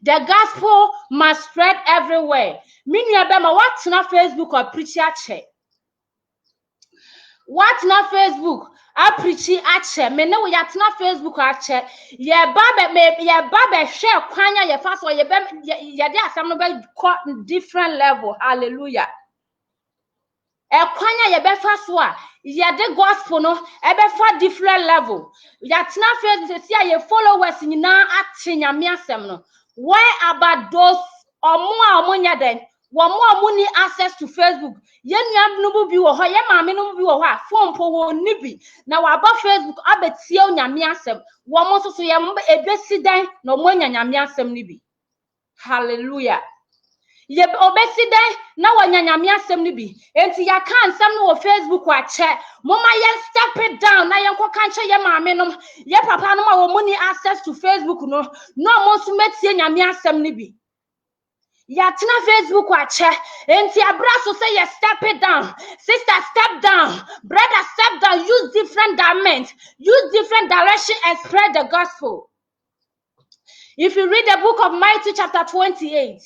The gospel must spread everywhere. Minya bema what's not Facebook or preach at what not Facebook? I preach at me no we at not Facebook at ye babe share kwanya ye fast or ye there some no different level. Hallelujah. E kwanya ye be fast ye the gospel no e be for different level. Ye at not Facebook see ye followers nyina at nyame asem no. Why about those omo den? One need access to Facebook. Yen no bi wo ho ye maame no bi wo ho a phone po wo ni bi na wa ba Facebook abetie onyame asem wo mo so ye ebesi dan na mo nyame asem ni bi. Hallelujah. Ye obesi dan na wo nyame asem ni bi enti ya kan nsem no wo Facebook wa che mo ma ye step it down na ye nkoka nche ye maame no ye papa no ma wo mo need access to Facebook no mo so metie nyame asem ni bi. Yatina Facebook wache enti abraso say you step it down, sister step down, brother step down, use different dimensions, use different direction and spread the gospel. If you read the book of Matthew chapter 28,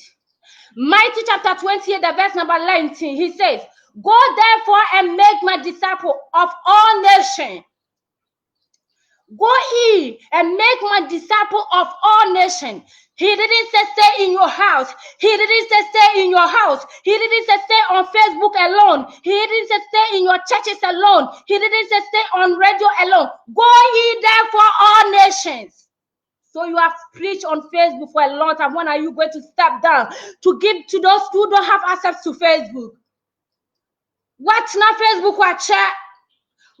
Matthew chapter 28 the verse number 19, he says, go therefore and make my disciple of all nations. Go ye and make my disciple of all nations. He didn't say stay in your house. He didn't say stay in your house. He didn't say stay on Facebook alone. He didn't say stay in your churches alone. He didn't say stay on radio alone. Go ye therefore all nations. So you have preached on Facebook for a long time. When are you going to step down to give to those who don't have access to Facebook? Watch now Facebook watch.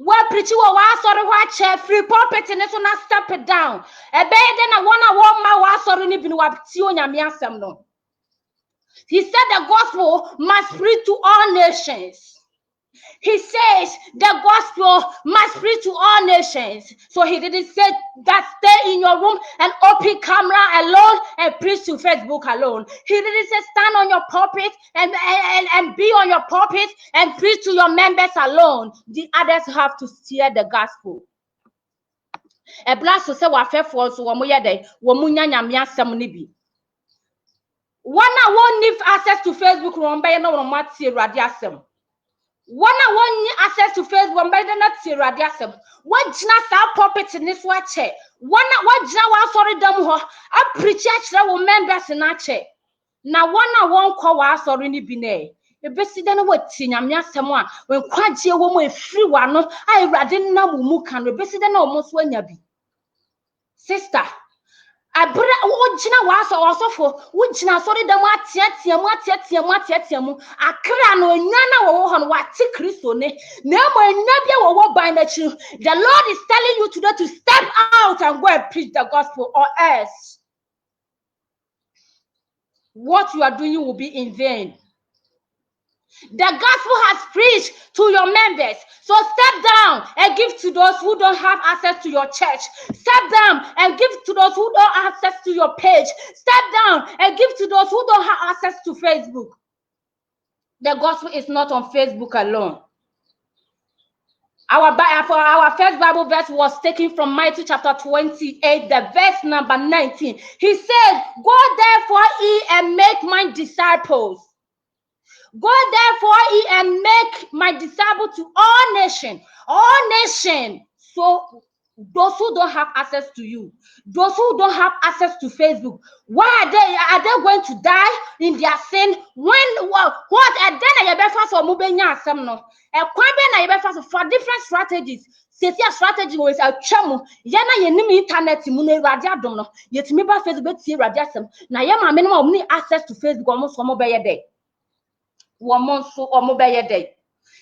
What preaching was sorry watch free pulpit and it's not step it down. A bed then I want my was sorry even what no. He said the gospel must spread to all nations. He says the gospel must spread to all nations. So he didn't say that stay in your room and open camera alone and preach to Facebook alone. He didn't say stand on your pulpit and be on your pulpit and preach to your members alone. The others have to steer the gospel. A blast to say what fair for so one day, womunya nyamia semnibi. One won't need access to Facebook, one by no one might see radiasem. One need access to Facebook, one by the not see radiasem. What just our puppet in this watch? One what sorry dumb ho. I preach that will members in a check. Now one won't call us or any bine. The best then what Tinyamia someone when quite a woman free one. I rather no mukan, the best than almost when you be. Sister. I bring Ojina was also for Ujina sorry the Matiatiamu. I crano Yana on what Christone. Never never what bind at you. The Lord is telling you today to step out and go and preach the gospel, or else what you are doing will be in vain. The gospel has preached to your members. So step down and give to those who don't have access to your church. Step down and give to those who don't have access to your page. Step down and give to those who don't have access to Facebook. The gospel is not on Facebook alone. Our first Bible verse was taken from Matthew chapter 28, the verse number 19. He said, go therefore ye and make my disciples. Go therefore ye and make my disciple to all nations. All nations. So those who don't have access to you, those who don't have access to Facebook, why are they going to die in their sin? When what and then I better for mubenya some no. A kwebe na better for different strategies. Setia strategy was a chamu. Yana yenimi internet mune radia dom no. Yetimi ba Facebook tie radia sem. Na yama minimum omni access to Facebook almost for mobile day.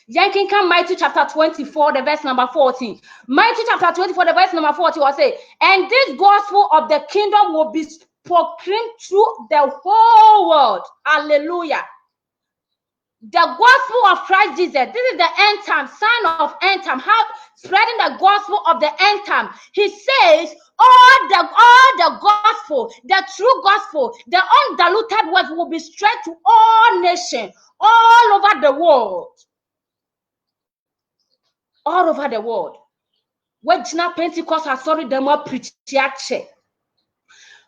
Yankin come Matthew chapter 24, the verse number 14. Matthew chapter 24, the verse number 40 was say, and this gospel of the kingdom will be proclaimed through the whole world. Hallelujah. The gospel of Christ Jesus. This is the end time, sign of end time. How spreading the gospel of the end time. He says, all the gospel, the true gospel, the undiluted words will be spread to all nations, all over the world. All over the world. When Pentecost has sorry them up preach.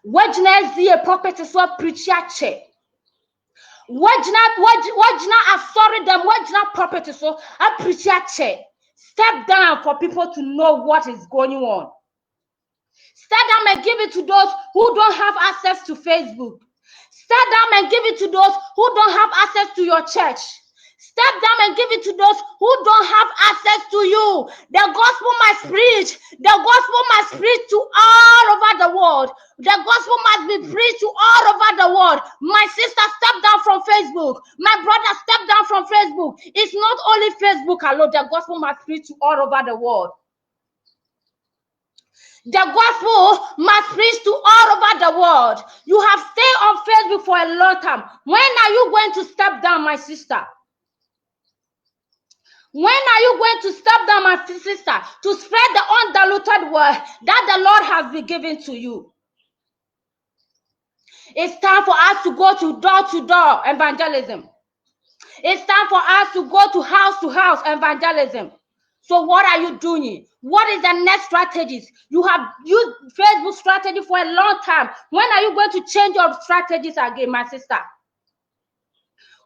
Wajna zi a prophet is what preach che. Wajna sorry them, wajna prophet is so a preach che. Step down for people to know what is going on. Step down and give it to those who don't have access to Facebook. Step down and give it to those who don't have access to your church. Step down and give it to those who don't have access to you. The gospel must preach. The gospel must preach to all over the world. The gospel must be preached to all over the world. My sister, step down from Facebook. My brother, step down from Facebook. It's not only Facebook alone. The gospel must preach to all over the world. The gospel must preach to all over the world. You have stayed on Facebook for a long time. When are you going to step down, my sister? When are you going to step down, my sister, to spread the undiluted word that the Lord has been given to you? It's time for us to go to door evangelism. It's time for us to go to house evangelism. So what are you doing? What is the next strategies? You have used Facebook strategy for a long time. When are you going to change your strategies again, my sister?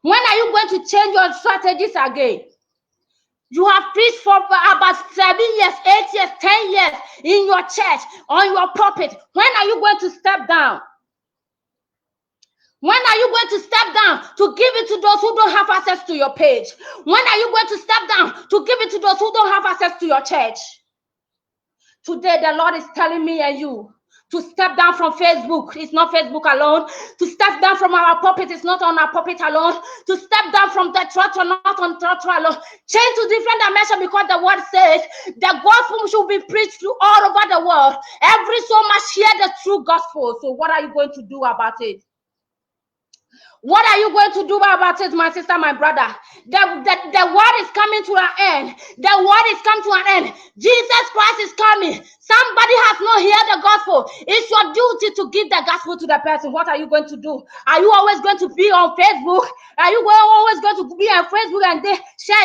When are you going to change your strategies again? You have preached for about 7 years, 8 years, 10 years in your church, on your pulpit. When are you going to step down? When are you going to step down to give it to those who don't have access to your page? When are you going to step down to give it to those who don't have access to your church? Today, the Lord is telling me and you to step down from Facebook. It's not Facebook alone. To step down from our pulpit. It's not on our pulpit alone. To step down from the church or not on church alone. Change to different dimension, because the word says the gospel should be preached to all over the world. Every soul must hear the true gospel. So what are you going to do about it? What are you going to do about it, my sister, my brother? The word is coming to an end. The word is coming to an end. Jesus Christ is coming. Somebody has not heard the gospel. It's your duty to give the gospel to the person. What are you going to do? Are you always going to be on Facebook? Are you always going to be on Facebook and they share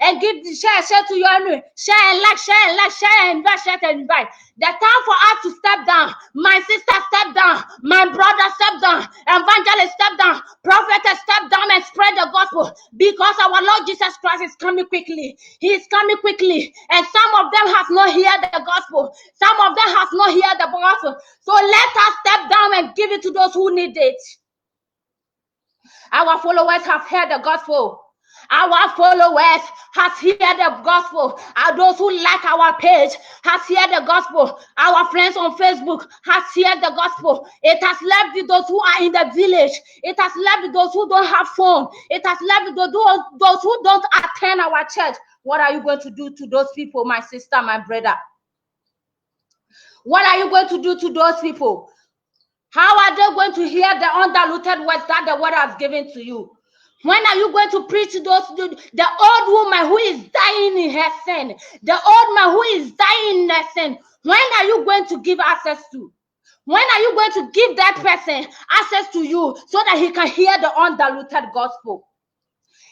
and give share to your enemy? Share and invite. The time for us to step down. My sister, step down. My brother, step down. Evangelist, step down. Prophet, step down and spread the gospel, because our Lord Jesus Christ is coming quickly. He is coming quickly, and some of them have not heard the gospel. Some of them have not heard the gospel. So let us step down and give it to those who need it. Our followers have heard the gospel. Our followers has heard the gospel. Those who like our page has heard the gospel. Our friends on Facebook has heard the gospel. It has left with those who are in the village. It has left with those who don't have phone. It has left with those who don't attend our church. What are you going to do to those people, my sister, my brother? What are you going to do to those people? How are they going to hear the undiluted words that the word has given to you? When are you going to preach to those, the old woman who is dying in her sin, the old man who is dying in her sin? When are you going to give access to? When are you going to give that person access to you so that he can hear the undiluted gospel?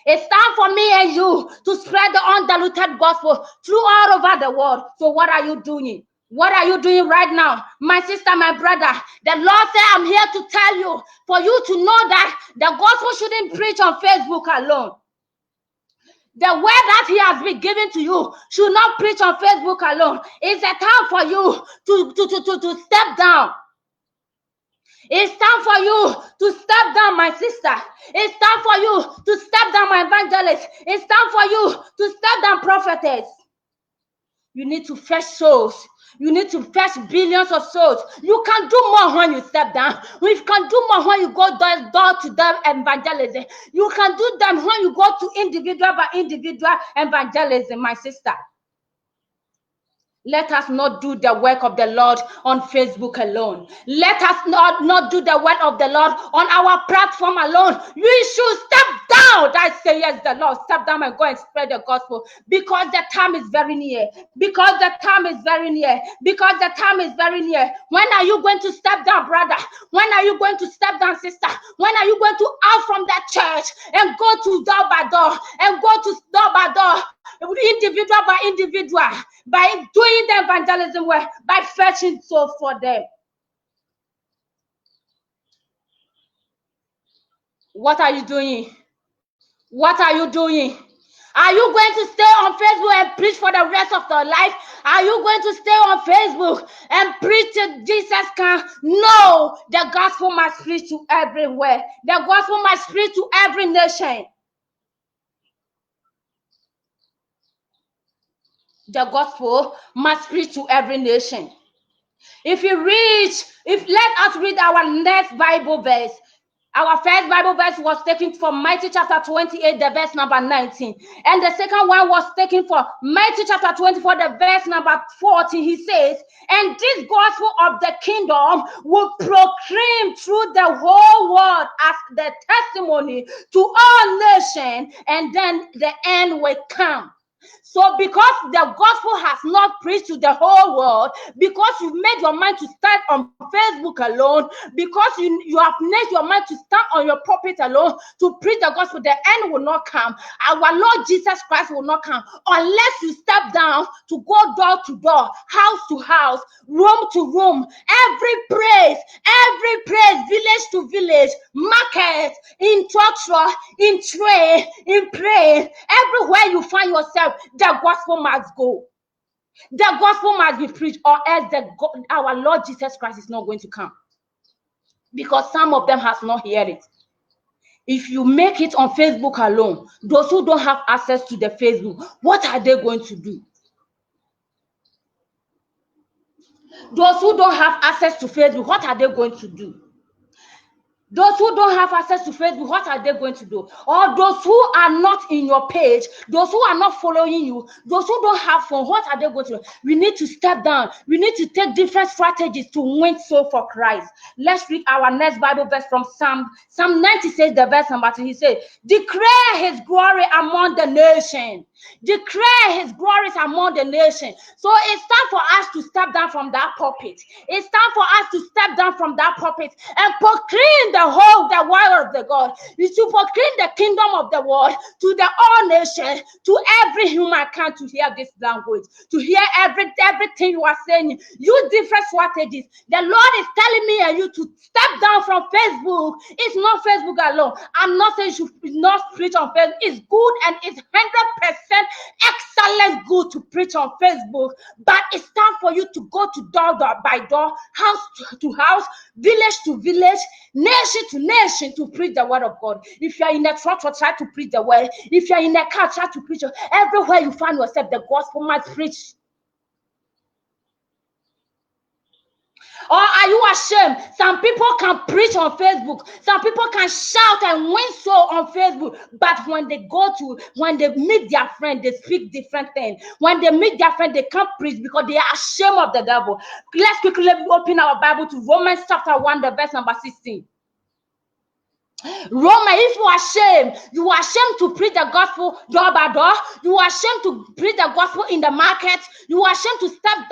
It's time for me and you to spread the undiluted gospel through all over the world. So what are you doing? What are you doing right now? My sister, my brother, the Lord said, I'm here to tell you, for you to know that the gospel shouldn't preach on Facebook alone. The word that he has been given to you should not preach on Facebook alone. It's a time for you to step down. It's time for you to step down, my sister. It's time for you to step down, my evangelist. It's time for you to step down, prophetess. You need to fetch souls. You need to fetch billions of souls. You can do more when you step down. You can do more when you go door to door evangelism. You can do them when you go to individual by individual evangelism, my sister. Let us not do the work of the Lord on Facebook alone. Let us not do the work of the Lord on our platform alone. We should step down. I say, yes, the Lord, step down and go and spread the gospel, because the time is very near. Because the time is very near. Because the time is very near. When are you going to step down, brother? When are you going to step down, sister? When are you going to out from that church and go to door by door and go to door by door? Individual by individual, by doing the evangelism work, by fetching souls for them. What are you doing? What are you doing? Are you going to stay on Facebook and preach for the rest of your life? Are you going to stay on Facebook and preach till Jesus can? No, the gospel must preach to everywhere. The gospel must preach to every nation. The gospel must preach to every nation. Let us read our next Bible verse. Our first Bible verse was taken from Matthew chapter 28, the verse number 19. And the second one was taken from Matthew chapter 24, the verse number 40. He says, and this gospel of the kingdom will proclaim through the whole world as the testimony to all nations, and then the end will come. So because the gospel has not preached to the whole world, because you've made your mind to stand on Facebook alone, because you have made your mind to stand on your pulpit alone to preach the gospel, the end will not come. Our Lord Jesus Christ will not come unless you step down to go door to door, house to house, room to room, every praise, village to village, market, in church, in trade, in prayer, everywhere you find yourself, the gospel must go. The gospel must be preached, or else our Lord Jesus Christ is not going to come. Because some of them has not heard it. If you make it on Facebook alone, those who don't have access to the Facebook, what are they going to do? Those who don't have access to Facebook, what are they going to do? Those who don't have access to Facebook, what are they going to do? Or those who are not in your page, those who are not following you, those who don't have phone, what are they going to do? We need to step down. We need to take different strategies to win soul for Christ. Let's read our next Bible verse from Psalm 96, the verse number 2. He said, declare his glory among the nations. Declare his glories among the nations. So it's time for us to step down from that pulpit. It's time for us to step down from that pulpit and proclaim the word of the God. You should proclaim the kingdom of the world to the all nations, to every human can to hear this language, to hear everything you are saying. Use different strategies. The Lord is telling me and you to step down from Facebook. It's not Facebook alone. I'm not saying you should not preach on Facebook. It's good and it's 100% excellent good to preach on Facebook, but it's time for you to go to door by door, house to house, village to village, nation to nation to preach the word of God. If you are in a church, try to preach the word. If you are in a car, try to preach. Everywhere you find yourself, the gospel must preach. Or are you ashamed? Some people can preach on Facebook. Some people can shout and win soul on Facebook. But when they meet their friend, they speak different things. When they meet their friend, they can't preach because they are ashamed of the devil. Let's quickly open our Bible to Romans chapter 1, the verse number 16. Roma, if you are ashamed to preach the gospel door by door, you are ashamed to preach the gospel in the market, you are ashamed to step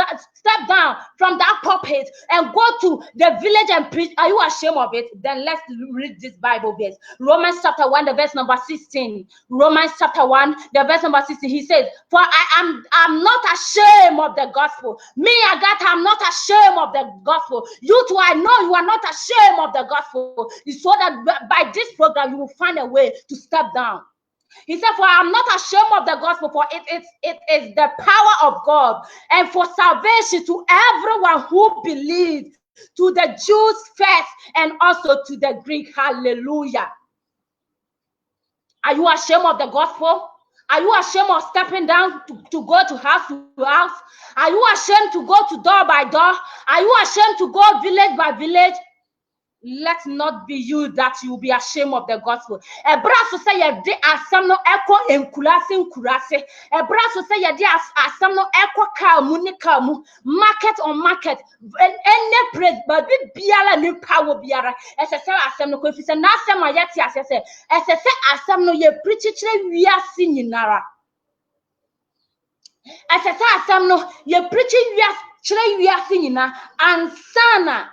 down from that pulpit and go to the village and preach. Are you ashamed of it? Then let's read this Bible verse. Romans chapter 1, the verse number 16. Romans chapter 1, the verse number 16. He says, for I'm not ashamed of the gospel. Me, Agatha, I'm not ashamed of the gospel. You too, I know you are not ashamed of the gospel. So that by this program, you will find a way to step down. He said, for I'm not ashamed of the gospel, for it is the power of God and for salvation to everyone who believes, to the Jews first and also to the Greek. Hallelujah. Are you ashamed of the gospel? Are you ashamed of stepping down to go to house to house? Are you ashamed to go to door by door? Are you ashamed to go village by village? Let not be you that you be ashamed of the gospel. Ebraso say ye de asam no eko enkulase. Ebraso say ye de asam no eko kamu ni kamu. Market on market. Any praise but be biara ni power biara. Ese say asam no ko fi se na asam ayati asese. Ese say asam no ye preach kire wiase nyinara. Ese say asam no ye preach kire wiase nyina ansana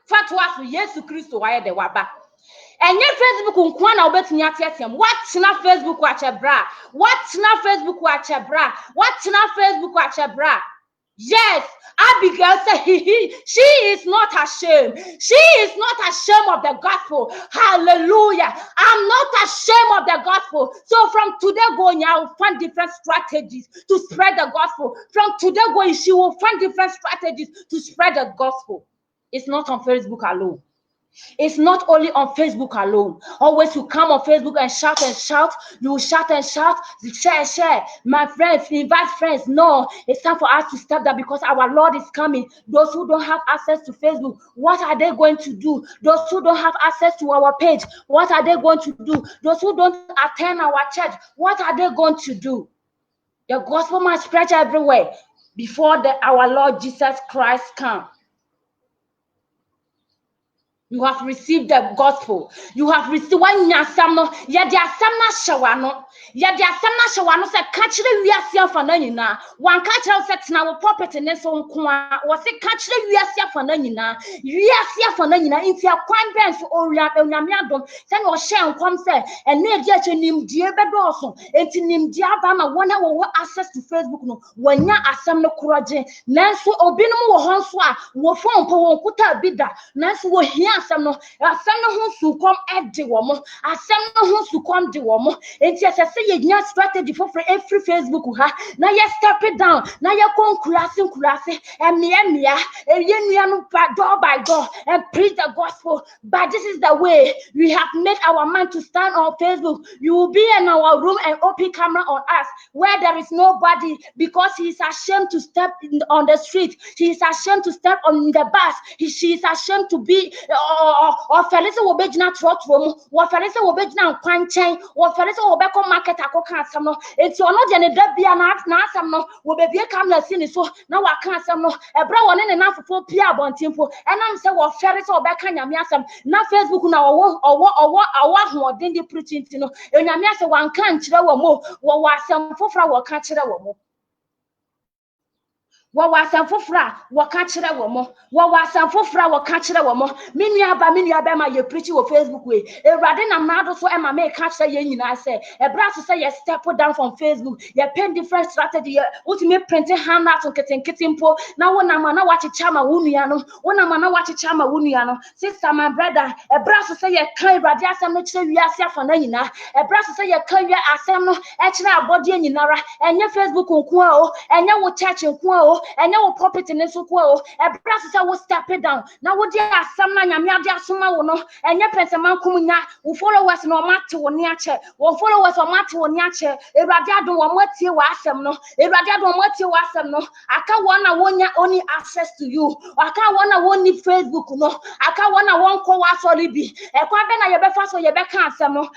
fatwa so Yesu Kristo waye de waba enye Facebook nkwa na obetumi atiatiam watena Facebook achebra. Yes, Abigail said, she is not ashamed. She is not ashamed of the gospel. Hallelujah. I'm not ashamed of the gospel. So from today going, I will find different strategies to spread the gospel. From today going, she will find different strategies to spread the gospel. It's not on Facebook alone. It's not only on Facebook alone. Always you come on Facebook and shout and shout. You shout and shout. Share. My friends, invite friends. No, it's time for us to stop that because our Lord is coming. Those who don't have access to Facebook, what are they going to do? Those who don't have access to our page, what are they going to do? Those who don't attend our church, what are they going to do? The gospel must spread everywhere before our Lord Jesus Christ comes. You have received the gospel. You have received one yasamno. Ya dia samna shawano. Ya dia samna shawano se kachire wiase afana nyina. Wan kachire se tena wo property ne so nko a. Wo se kachire wiase afana nyina. Wiase afana nyina nti akwan ben so owia onyame adom. Se no hye nkom se ene edi ache nimdie bedoso. Enti nimdie aba ma wona wo access to Facebook no. Wanya asam no kroje. Nanso obinom wo ho nso a wo phone po wo kuta bida. Nanso wo hia asem no hu sukom edi womo asem no hu sukom di womo enti asese ye nya strategy for every Facebook ha na ye step it down na ye konkurase emia eyenua no door by door and preach the gospel. But this is the way we have made our man to stand on Facebook. You will be in our room and open camera on us where there is nobody because he is ashamed to step on the street. He is ashamed to step on the bus. She is ashamed to be or felise wo begina trotro mu wo felise wo begina nkwanchen wo felise wo beko market akoka asam no enti ono de ne da bia na asam no wo bebie camera si ni so na wa ka asam no ebra wo ne na fofo pia abontimpo enam se wo felise wo beka nyame asam na Facebook na owo hoden di preaching ti no enyame ase wan kan kire wo mo wo asam fofra wo ka kire wo mo wasam fofra waka kire wo mo wasam fofra waka kire wo mo menua ba ma ye preach wo Facebook we ewrade na mado so ema me ka kire ye nyina se ebra so say ye step down from Facebook ye pen different strategy ye ultimate print hand out keten po na wona ma na wachicha ma wunua no sister my brother ebra so say ye kan ewrade asem no kire wiase afa na nyina ebra so say ye kan wi asem no e kire abode nyinara enye Facebook nko a o enye wo church nko a o enye wo property ne so ko o ebra so say wo step it down na wo dia asem na nyame ade asoma wo no enye penseman kumunya wo followers no mate wo ne ache wo followers o mate wo ne ache ewrade adon wo matie wo asem no ewrade adon wo matie wo asem no aka wo na wonya only access to you aka wo na woni Facebook no aka wo na won ko wa sori bi ekwa be na ye be fa so ye be ka asem no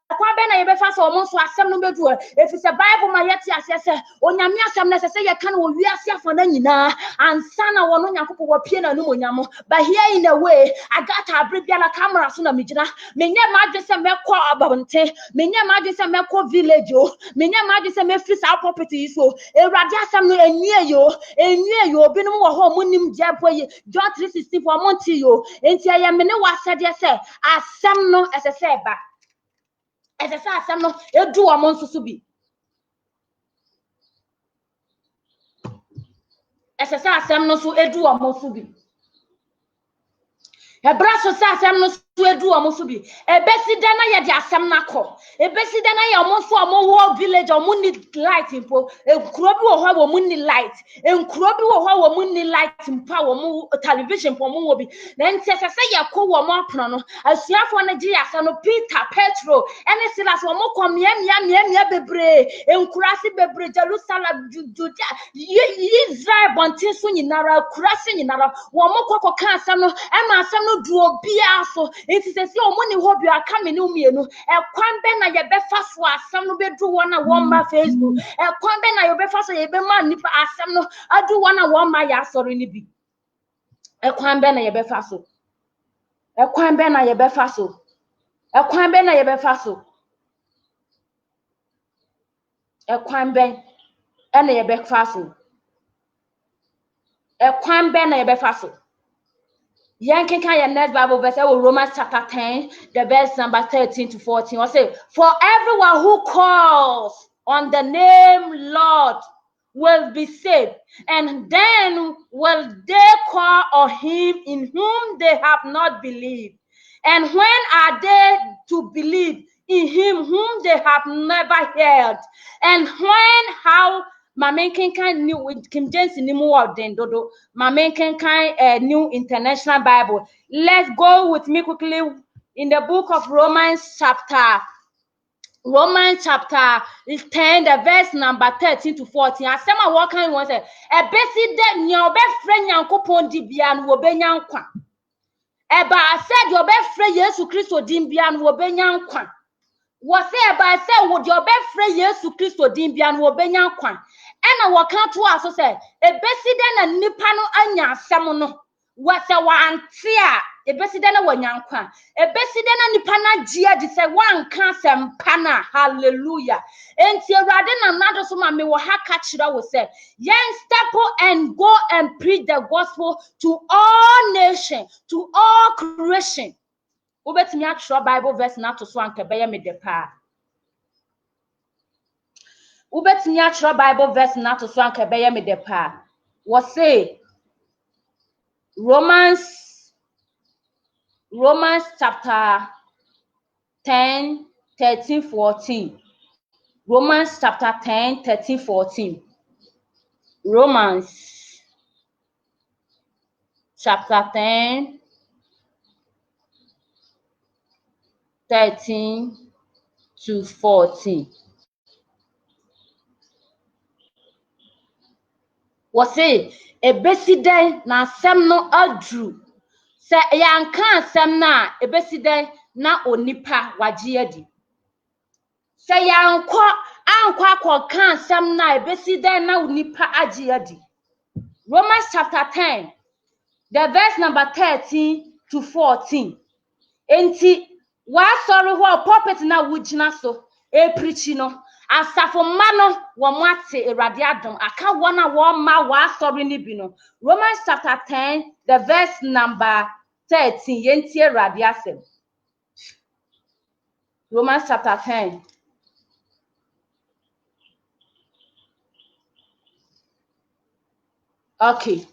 kwa be na ye be fa so mo so asem no bedu if it's a Bible ma yeti asese onyame asem na sese ye kan wo wiase afana nyina ansa na wo no nyakopo wo pie na no onyamo but here in a way I got to bring na camera so na mejina menye ma dwe se mekọ abonte menye ma dwe se mekọ village o menye ma dwe se me free sa property so ewrade asem no enwie yo obinom wo ho munim jepo ye John 3:16 for monti yo enti aye me ne wasade se asem no esese ba esese asem no edu wo mo nsusu bi esese asem no so edu wo mo nsusu bi ebra so asem no edu omo so bi ebesida na ye de asem na ko ebesida na ye omo so omo wo village omo need light impo enkuro bi wo ho wo mu need light enkuro bi wo ho wo mu need light impa wo mu television po mo wo bi na ntese se ye ko wo mo apono no asuafo na gi asem no Peter Petro ene Silas wo mo ko mia bebre enkurasi bebre Jerusalem Judea Israel bontin so nyinara kurasi nyinara wo mo ko ka asem no ema asem no du obi aso it is a money hope you are coming to me. A quamben na ye befa so asem no be do one na one ma Facebook. A quamben na ye befa so ye be man nipa asem no adu one na one ma ya sorry ni bi. A quamben na ye befa so. A quamben na ye befa so. A quamben na ye befa so. A quamben na ye befa so. A quamben na ye befa so. Yankinka your next Bible verse Romans chapter 10, the verse number 13 to 14. I say, for everyone who calls on the name Lord will be saved. And then will they call on him in whom they have not believed? And when are they to believe in him whom they have never heard? And how Mame Kenkan New King James Nimu Warden Dodo, Mame Kenkan New International Bible. Let's go with me quickly in the book of Romans chapter 10, the verse number 13 to 14. Asema what kind one say, e besi de nya obefre nyankopon di bia no obenya nkwa. Eba said you obefre Yesu Kristo din bia no obenya nkwa. Wo say eba say wo di obefre Yesu Kristo din bia no obenya nkwa. Ena wo kan to aso say e besi de na nipa no anya asem no. Wo say wante a ebeside na wanyankwa ebeside na nipa na gia di se wanka sempa na hallelujah enti awurade na nado so ma me wo ha ka kira wo se yen step and go and preach the gospel to all nations, to all creation. Obetimi atro Bible verse na to so anka be me de pa obetimi atro Bible verse na to so anka be me de pa wo say Romans chapter 10, 13, 14. Romans chapter 10, 13, 14. Romans chapter 10, 13 to 14. What say? Ebeside na asem no adru. Se yanka asem na ebeside na onipa wagye adi. Se yankwa ankwa kan asem na ebeside na onipa agye adi. Romans chapter 10, the verse number 13 to 14. Enti wa sorry ho pulpit na wugina so e preach no asafo ma no wo mate erade adom aka wona wo ma wa sorry ni bi no. Romans chapter 10, the verse number 13 yenti erade asem. Romans chapter 10. Okay.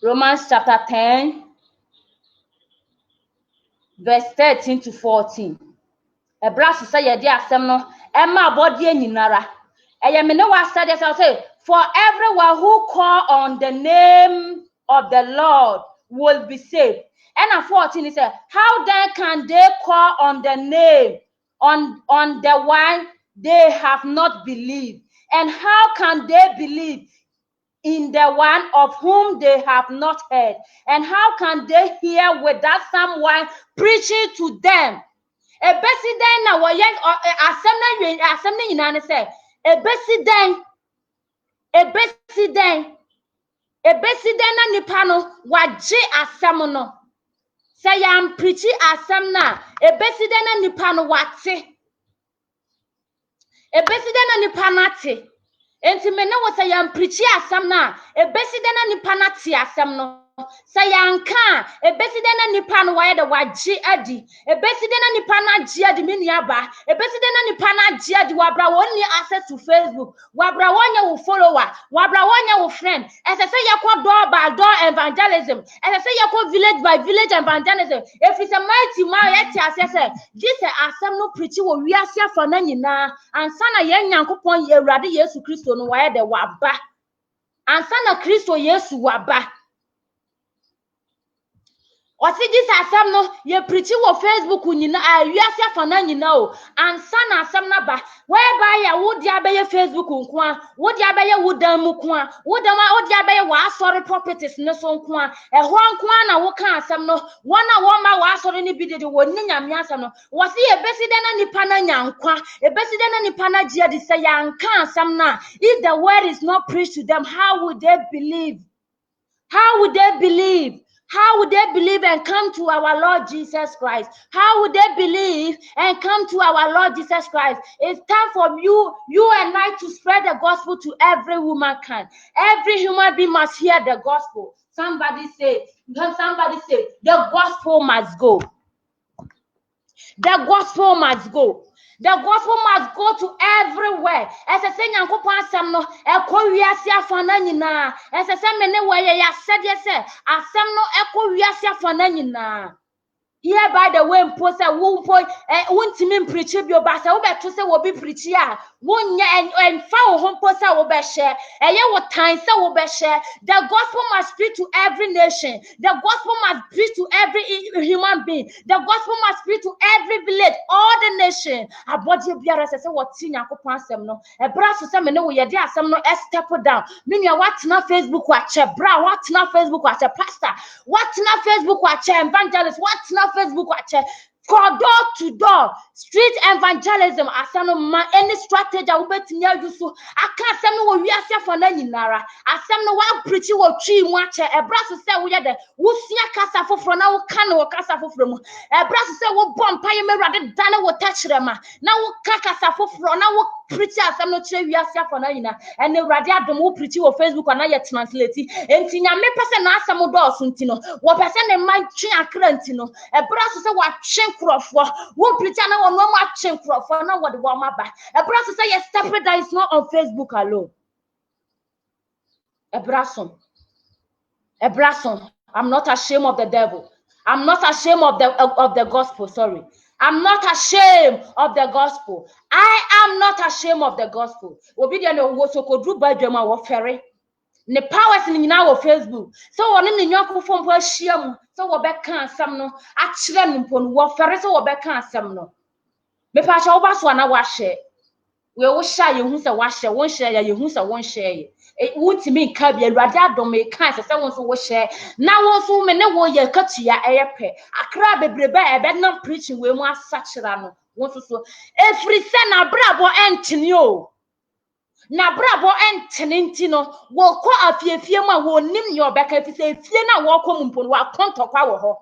Romans chapter 10, verse 13 to 14. A brass say ye dia asem no emma body nyinara. Eye me no wa study say for everyone who call on the name of the Lord will be saved. And 14 he said, how then can they call on the name on the one they have not believed? And how can they believe in the one of whom they have not heard? And how can they hear without someone preaching to them? Ebesiden na woyen asem na nyina ne say ebesiden na nipa no wagye asem no. Say yam preachi asem na ebesiden na nipa no wate. Ebesiden na nipa na te. Enti me ne wo say yam preachi asem na ebesiden na nipa na te asem no. Say yanka ebeside na nipa no waye de wagye adi ebeside na nipa na agye adi me nuaba ebeside na nipa na agye adi wabra wonni access to Facebook wabra wonya wo follower wabra wonya wo friend ese say yakọ door by door evangelism ese say yakọ village by village evangelism if it's a mighty man yet ase say this asem no preach wo wiase afa na nyina ansa na ye nyankopon ye Awurade Yesu Kristo no waye de waba ansa na Kristo Yesu waba. O see this asem no ye preach wo Facebook nyina awiase afana nyina o ansa na asem na ba whereby ya wo dia be ye Facebook nko a wo dia be ye wo dan mu ko a wo dia be ye wa asori properties ne so nko a eho nko a na wo kan asem no wona wo ma wa asori ne bi de wo nyame asem no wo see ye beside na nipa na nyankwa e beside na nipa na gia de say yanka asem na if the word is not preached to them, how would they believe? How would they believe? How would they believe and come to our Lord Jesus Christ? How would they believe and come to our Lord Jesus Christ? It's time for you and I to spread the gospel to every womankind. Every human being must hear the gospel. Somebody say, the gospel must go. The gospel must go. The gospel must go to everywhere. As I say, Nyankopon asem no ekọ wiase afana nyina. As I say, me ne weye ya said yes, asem no ekọ wiase afana nyina. Here by the way, post a won't mean preach your bass over to say will be preachy. Won't and foul home poster will be share. And yet what time so will be share. The gospel must speak to every nation. The gospel must preach to every human being. The gospel must speak to every village, all the nation. A body of Biara says what senior coupon no. A brass to some no, you dare some no step down. Meaning what's not Facebook watch a bra, what's not Facebook watch a pastor, what's not Facebook watch evangelist, what's not Facebook watch for door to door street evangelism asano ma any strategy I will bet near you so I can't say no we are for nara asem no one preach wo twi mu ache e braso say we de wo sia kasa foforo na wo kan wo kasa foforo mu e braso say wo bompa ye merade dane wo tachrema na wo kasa foforo na wo preach asem no kire we are for na nyina and urade adom wo preach wo Facebook na ye translate enti nya me pese na asem do so ntino wo pese ne man twi akra ntino e braso say wa twen krofo wo preach na wo no ma twen krofo na wo de wo ma ba e braso say yes separate that is not on Facebook alone. Ebrason. I'm not ashamed of the devil. I'm not ashamed of the gospel. Sorry. I'm not ashamed of the gospel. I am not ashamed of the gospel. Obedient was so could do by Jama warfare. The powers in our Facebook. So one in your phone for shame. So what back can some no actually upon warfare. So what back can some no. Me pass over so na wash it. We will share you who's a washer, one share you who's a one share. It won't mean cabby, rather don't make kinds of someone who will share. Now, also, men know what you cut to your airpay. A crab a brebe, I bet not preaching with one such rano. Once or so. Every son, a bravo Antonio. Na bravo Antonino will call a few man will name your back if you say, Fiona walk home upon what contact our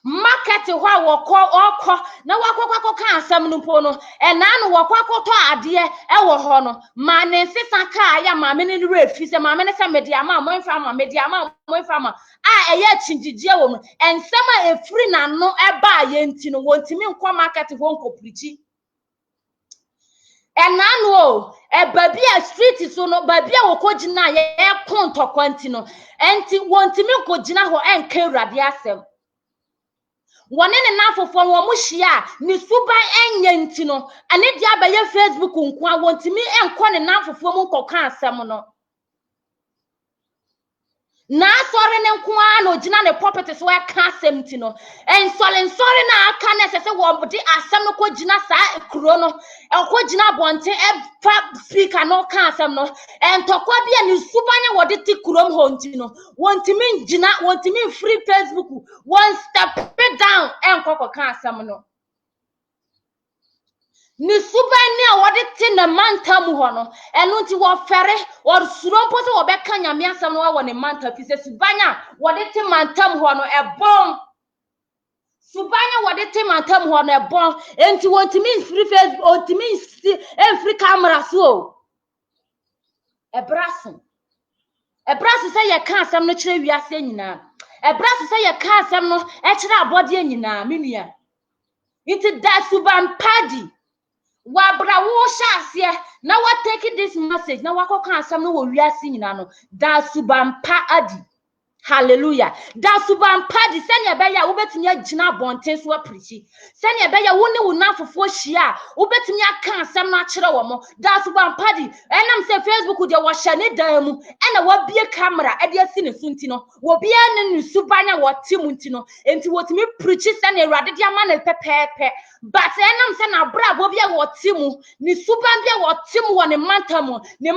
market wa woko oko na wakoko kan asem no pono e na no wakoko to ade e wo ho no ma ne sesa ka ya ma me ne refi se ma me ne se media ma mo nfa ma media ma mo nfa ma a eye chinjije wo mu ensema e free na no e ba ye nti no wontimi nkọ market ho nko prichi e na no e babi a street so no babi a wokogina ye konto kwanti no enti wontimi nkogina ho enka urade asem one in enough for one mushia, ni subai enyentino, and it ya Facebook unkwa want me and con enough for one cocan semono. Na sorry no jina ne properties where can't semtino and sorry na can say what the asamoko jina sa chrono and ko jina bonte e speaker no can semno and tokwa bia ni subanya wodi krom hontino want me jina want me free Facebook one step down and koko can semno ni subani a wode ti na manta mu ho no eno nti wo fere wo surompo se wo beka nyame asam no wo ne manta fi se subanya wode ti manta mu ho no ebon subanya wode ti manta mu ho no ebon enti wontimi free face wontimi free camera so ebraso se ye ka asam no kire wiase nyina ebraso se ye ka asam no e kire abode nyina menua iti da suban padi wabra wo shasie na wa take this message na wakoka asam no wo wiase nyina no da subampa adi hallelujah da subampa di sene ebeya wo betumi agina bonten so aprichi sene ebeya wo ne wo nafofo hia wo betumi aka asam no akire wo mo da subampa di enam se Facebook de wo hia ne dan mu ena wo bie camera e de asi ne sunti no wo bia ne subanya wo timu nti no enti wotumi preach sene erade de ama ne pepepe but enam se na brabo bia wo timu ni suban bia wo timu wo ne mantam ho ne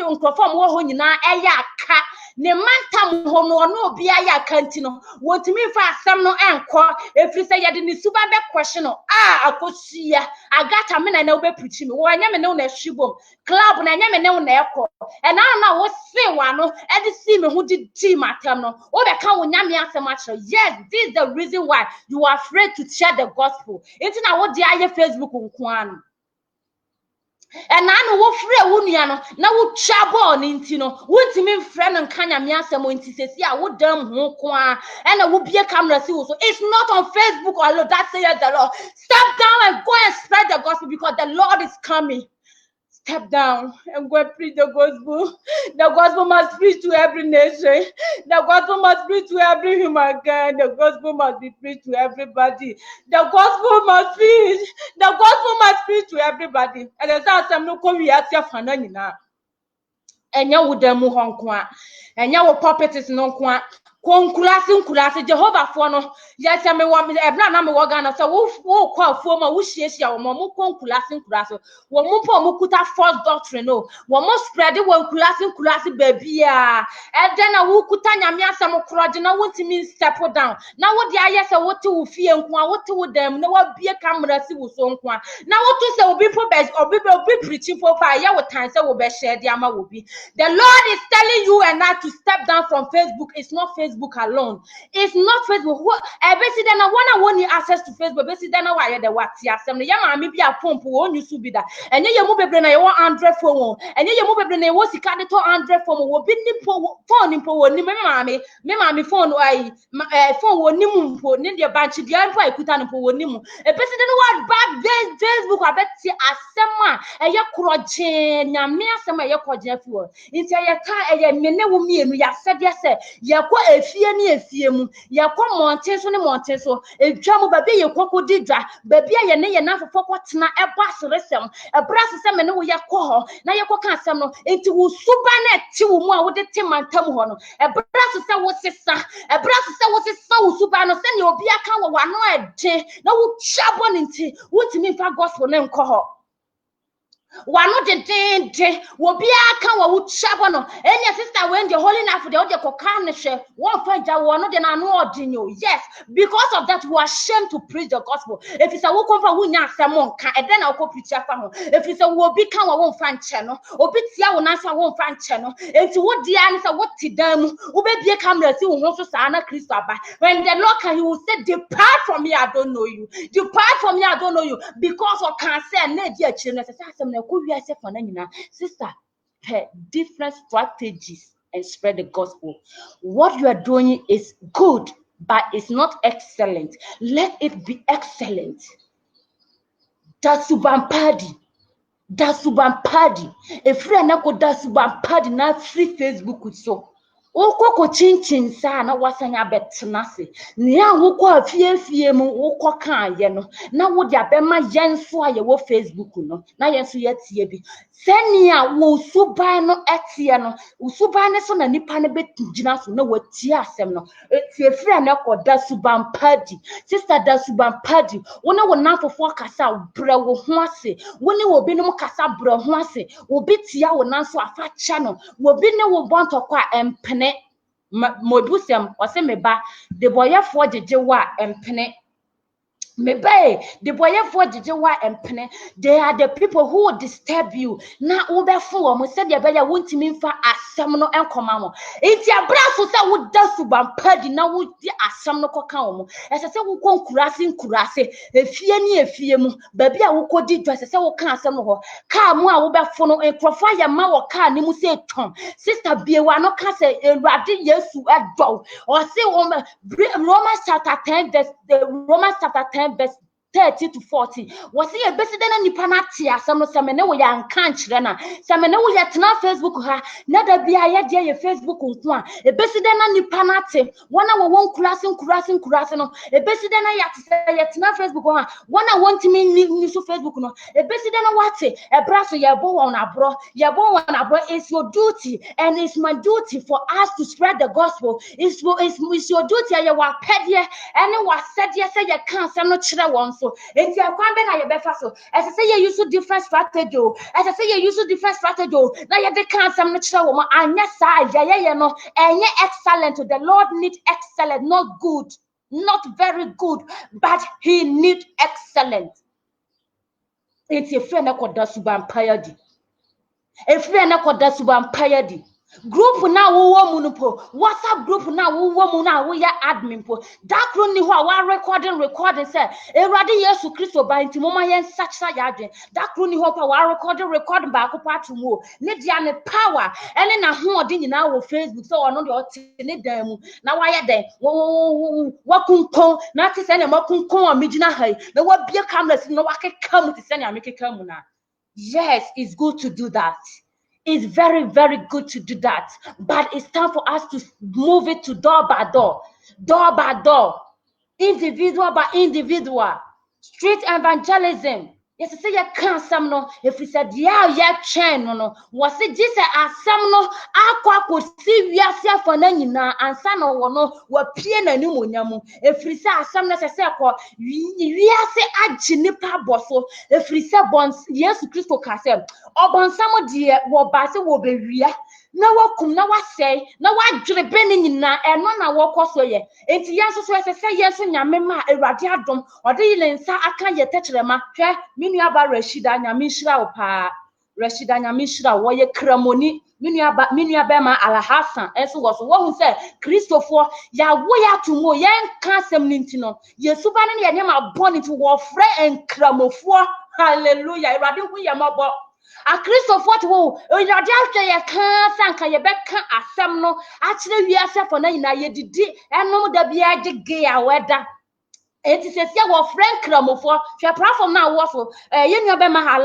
nkrofom wo ho nyina eya aka ne mantam ho no no bia ya kanti no wotumi fa asam no enko efri se yede ni suban be question no akosia agata me na wo be preach me wo anya me ne wo na hwibom club na anya me ne wo na ekọ and na wo se wa no e de see me ho di team atam no wo be ka wo nyame asem akere. Yes, this is the reason why you are afraid to share the gospel. It's na what the Facebook nko an And I know what free wuniano, now would chabon intino, would mean friend and kanya miasamo inti says, yeah, would damn hokwa, and I would be a camera so it's not on Facebook or Lord, that says the Lord. Step down and go and spread the gospel because the Lord is coming. Step down and go and preach the gospel. The gospel must preach to every nation. The gospel must preach to every human kind. The gospel must be preached to everybody. The gospel must preach. The gospel must preach to everybody. And as I said, no come here to find now. And you would demu honkwa. And you will puppet is no kwa. Konkurasi Jehovah for no. Yes, I may want me ebra na me wagana so wo kwa forma wo hiesia wo mo konkurasi wo mo po mo kuta false doctrine no wo mo spread wo kurasi baby a and then na wo kuta nyame asem kroje na wo ntimi step down na wo de aye se wo te wo fie nko a wo te wo dam na wo bie camera si wo so nko a na wo to se obi po obi preaching for fire ya wo tan se wo be share dia ma wo bi. The Lord is telling you and I to step down from Facebook. It's not Facebook alone. It's not Facebook. Then I want you access to Facebook. Then I want the what assembly. Yeah, maybe a pump won't you to be that. And you move na you want Android phone. And you move na you want to carry to Android phone. Will be phone in po ni me phone phone wo ni mu po ni de bank di an po ikuta ni po wo ni mu. Then what bad Facebook I bet see asema e ye kroje nyame asema e ye kroje fi wo. Inti ye ka e ye mene wo mienu ya sede se ye kwa efie ni efie mu ye kwa monte so ni monte so edwa mu ba be ye kwako didwa ba bia ye ne ye na fofo kwotena e ba seresem e braso se mene wo ye kɔ ho na ye kɔ ka asem no enti wo suba na ti wo mu a wo de temantam ho no e braso se wo sesa wo suba no se ne obi aka wo wano ede na wo chabo ne nti wo timi fa gospel ne nkɔ ho wano de wo bia aka wo chabo no enya sister when the holy night for the koka ne hwe won fa ja wo no de na no odinyo. Yes, because of that we are ashamed to preach the gospel. If you say wo kon fa wo nya asem nka e den na wo preach afa ho. If you say wo bi kan wo fa nche no obi tia wo na sa wo fa nche no enti wo dia ne say wo ti dan mu wo be bie camera si wo ho so sa na Christ aba. When the Lord can, he will say depart from me, I don't know you. Depart from me, I don't know you, because of cancer na dia chire no say asem na sister, different strategies and spread the gospel. What you are doing is good, but it's not excellent. Let it be excellent. Dasubampadi. If you are not good, Dasubampadi, not free Facebook so. Woko chinchin sa na wasanya betnase nia woko afie mu woko kan ye no na wo dia bema yenso aye wo Facebook no na yenso yetie bi senia wo suban no etie no usuban ne so na nipa ne betugina so na watie asem no etie frɛ na koda suban padi sister da suban padi wona wo nanfofo kasa bre wo ho ase woni wo binom kasa bre ho ase wo bitia wo nanso afa cha no wo bi ne wo bontokwa empene Modusem or say meba the boyfo jejewa empene mebe the boyfo jejewa empene. They are the people who will disturb you na ubefo mo said ya beya wontimi mfa asem no enkoma mo enti abraso say wo dasu bampadi na wo di asem no koka wo ese say wo konkurase efie mu baby a wo kodi dwa ese say wo kan asem no ho ka mu a wo befo no enkrofo ya ma wo ka ni mu say ton sister biewa no ka say Ewurade Yesu edwo or say Romans chapter 10 verse 30 to 40. Was he a besidena nipanatia? Some semene we are canchirena. Semene we are na Facebook ha. Nada be a ye Facebook on a besidena nipanati. One hour won't crossing. No. A besidena yet na Facebook ha. 1 hour want me new Facebook no. A besidena what a brasso ya bo on a bro. Ya bo on a bro. It's your duty and it's my duty for us to spread the gospel. It's your duty. You are pedia and it was said yes, you can't. I'm not sure one. If you are coming at your best, as I say, you use a different strategy. As I say, you use a different strategy. Now you can't. I'm not sure woman. And yes, no, and yeah, excellent. The Lord needs excellent, not good, not very good, but He needs excellent. It's a friend called Dasuban Payadi. A friend called Dasuban Payadi. Group na wo munupo. WhatsApp group na wo mu na wo ya admin po. That room ni ho wa recording say Erade Yesu Kristo ba nti moma yen sacha yadwen. That room ni ho pa wa recording ba ko pa to mu. Ne dia ne power ene na ho odi nyina wo Facebook so ono de ote ne dan mu. Na wa ye den wa kunkon na te se ne makunkon a megina hai. Na wa bia cameras no wa keka mu te se ne amekeka mu na. Yes, it's good to do that. It's very, very good to do that. But it's time for us to move it to door by door individual by individual. Street evangelism. Yes, I say you can't some no. If we said yeah, chain no. Was it just a some no? I could see we are here for nanyina and son or no were peeing a new munyamu. If we say some no say we are say a juniper bosso. If we say bonds, yes, Christo Castle. Or bon some dear, what bassy will be real. Na wakum na wasay na wadwere beni nyina eno na wokoso ye enti yanso so se yeso nyame ma Awurade adom ode yile nsa aka ye techerema hwe minu aba Rashida nyame hira wo pa Rashida nyame hira wo ye kramoni minu aba ma Alhassan enso wo so wo hu se Christopher ya wo ya tumo ye nka asem ninti no Yesu ba ne ye ma boni to wo frɛ enkramofo hallelujah Awurade hu ye mabo a Christopher wo Awurade ahwe ye ka sanka ye beka asem no akire wi asefo na nyina ye didi enom da bia gege a weda enti sesia wo friend kramofo hwe platform na wo so ye nua be ma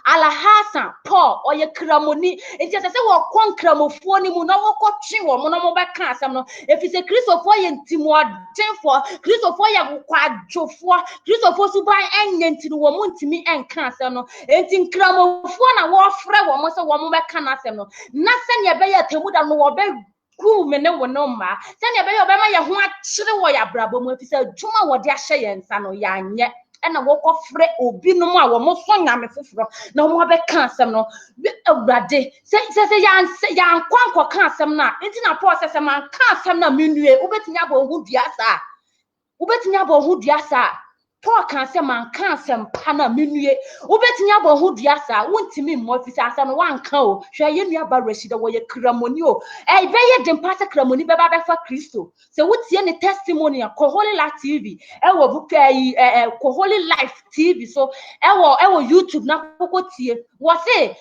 Alhassan Paul oye kramoni enti sese wo kon kramofo ni mu na wo kotwe wo mo no mo be ka asem no efi se Christopher ye ntimo adenfo Christopher ye kwadwofo Christopher suban enye ntini wo mo ntimi enka asem no enti kramofo na wo frɛ wo mo se wo mo be ka na asem no na se ne be ye temuda no wo be me ne wono ma se ne be ye obema ye ho akire wo ya brabo mu afisa dwuma wo de ahye ye nsa no ya anye ena wo kofre obi no mu a wo mo so nyame foforo na wo be ka asem no Awurade se ya nkwa ka asem na enti na Paul se man ka asem na menue ubetinya bo hu dua sa Paul can say man can sem pana menue ubetinya bo hu dua sa wontimi mo fisa asem no wanka o hwe ye nua ba Rashida wo ye kramoni o be ye dem pata kramoni be ba fa Kristo se wotie ne testimony ko Holy Life TV wo buka yi ko Holy Life TV so wo YouTube na koko tie wo say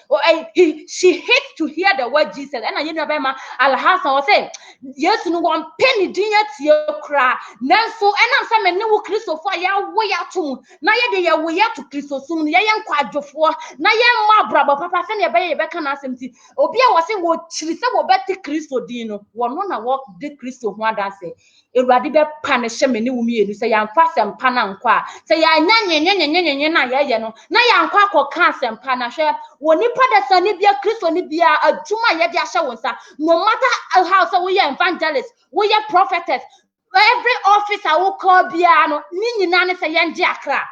she hates to hear the word Jesus and ye nua be ma Alhassan wo say yes no one penny dinya tie kra nanso enam se me ne wo Kristo fo ya wo ya tum na ye de ye wo ya to Kristo sum ye nkwa adwofo na ye mma brabo papa se ne be ye be kana asem ti obi a wo se wo chiri se wo beti Kristo din no wo no na wo de Kristo ho adanse Awurade be pa ne hye me ne wo mienu se ya mfa sempa na nkwa se ya nyenyenyenyenyenye na ye no na ya nkwa akoka sempa na hwe wo nipa da sa ne bia Kristo ne bia adwuma ye de ahye wonsa no matter how so we evangelist we prophetess every officer will call biano ni nyina ne se yenje akra